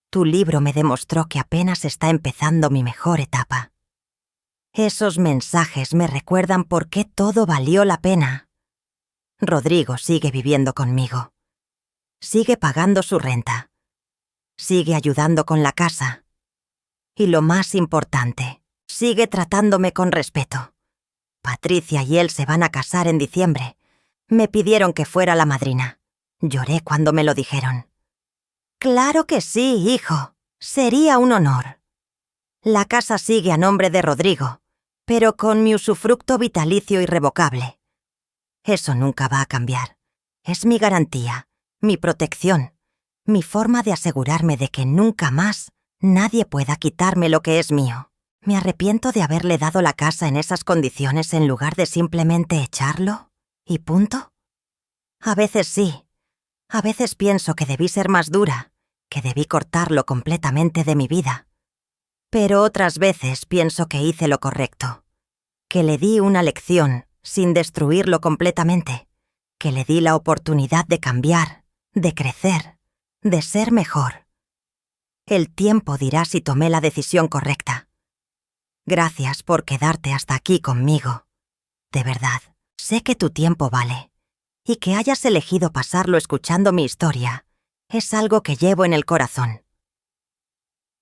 Tu libro me demostró que apenas está empezando mi mejor etapa. Esos mensajes me recuerdan por qué todo valió la pena. Rodrigo sigue viviendo conmigo. Sigue pagando su renta. Sigue ayudando con la casa. Y lo más importante, sigue tratándome con respeto. Patricia y él se van a casar en diciembre. Me pidieron que fuera la madrina. Lloré cuando me lo dijeron. Claro que sí, hijo. Sería un honor. La casa sigue a nombre de Rodrigo, pero con mi usufructo vitalicio irrevocable. Eso nunca va a cambiar. Es mi garantía, mi protección, mi forma de asegurarme de que nunca más nadie pueda quitarme lo que es mío. ¿Me arrepiento de haberle dado la casa en esas condiciones en lugar de simplemente echarlo? ¿Y punto? A veces sí. A veces pienso que debí ser más dura, que debí cortarlo completamente de mi vida. Pero otras veces pienso que hice lo correcto, que le di una lección sin destruirlo completamente, que le di la oportunidad de cambiar, de crecer, de ser mejor. El tiempo dirá si tomé la decisión correcta. Gracias por quedarte hasta aquí conmigo. De verdad, sé que tu tiempo vale, y que hayas elegido pasarlo escuchando mi historia es algo que llevo en el corazón.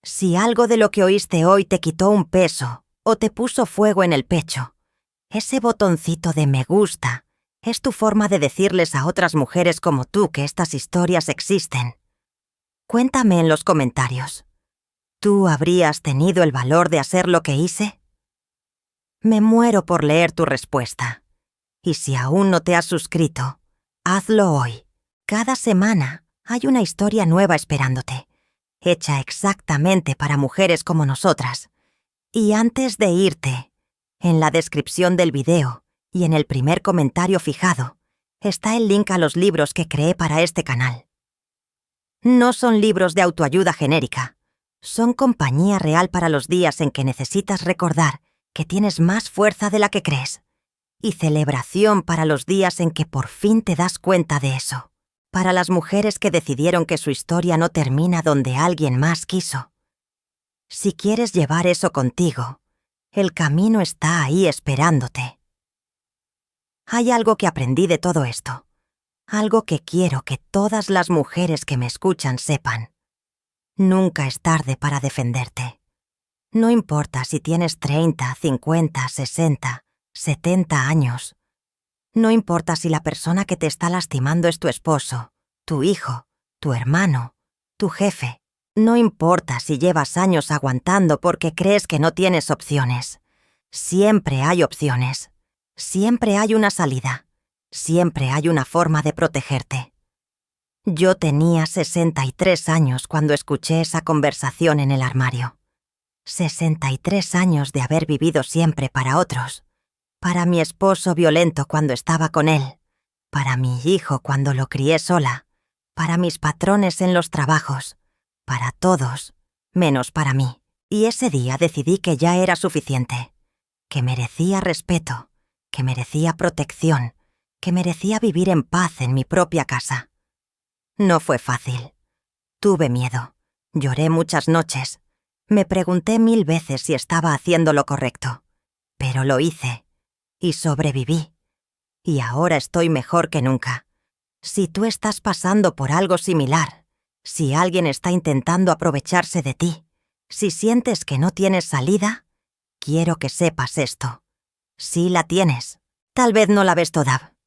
Si algo de lo que oíste hoy te quitó un peso o te puso fuego en el pecho, ese botoncito de me gusta es tu forma de decirles a otras mujeres como tú que estas historias existen. Cuéntame en los comentarios. ¿Tú habrías tenido el valor de hacer lo que hice? Me muero por leer tu respuesta. Y si aún no te has suscrito, hazlo hoy. Cada semana hay una historia nueva esperándote, hecha exactamente para mujeres como nosotras. Y antes de irte, en la descripción del video y en el primer comentario fijado, está el link a los libros que creé para este canal. No son libros de autoayuda genérica. Son compañía real para los días en que necesitas recordar que tienes más fuerza de la que crees. Y celebración para los días en que por fin te das cuenta de eso. Para las mujeres que decidieron que su historia no termina donde alguien más quiso. Si quieres llevar eso contigo, el camino está ahí esperándote. Hay algo que aprendí de todo esto. Algo que quiero que todas las mujeres que me escuchan sepan. Nunca es tarde para defenderte. No importa si tienes 30, 50, 60, 70 años. No importa si la persona que te está lastimando es tu esposo, tu hijo, tu hermano, tu jefe. No importa si llevas años aguantando porque crees que no tienes opciones. Siempre hay opciones. Siempre hay una salida. Siempre hay una forma de protegerte. Yo tenía 63 años cuando escuché esa conversación en el armario. 63 años de haber vivido siempre para otros. Para mi esposo violento cuando estaba con él. Para mi hijo cuando lo crié sola. Para mis patrones en los trabajos. Para todos, menos para mí. Y ese día decidí que ya era suficiente. Que merecía respeto. Que merecía protección. Que merecía vivir en paz en mi propia casa. No fue fácil. Tuve miedo. Lloré muchas noches. Me pregunté 1000 veces si estaba haciendo lo correcto. Pero lo hice. Y sobreviví. Y ahora estoy mejor que nunca. Si tú estás pasando por algo similar, si alguien está intentando aprovecharse de ti, si sientes que no tienes salida, quiero que sepas esto. Sí la tienes. Tal vez no la ves toda,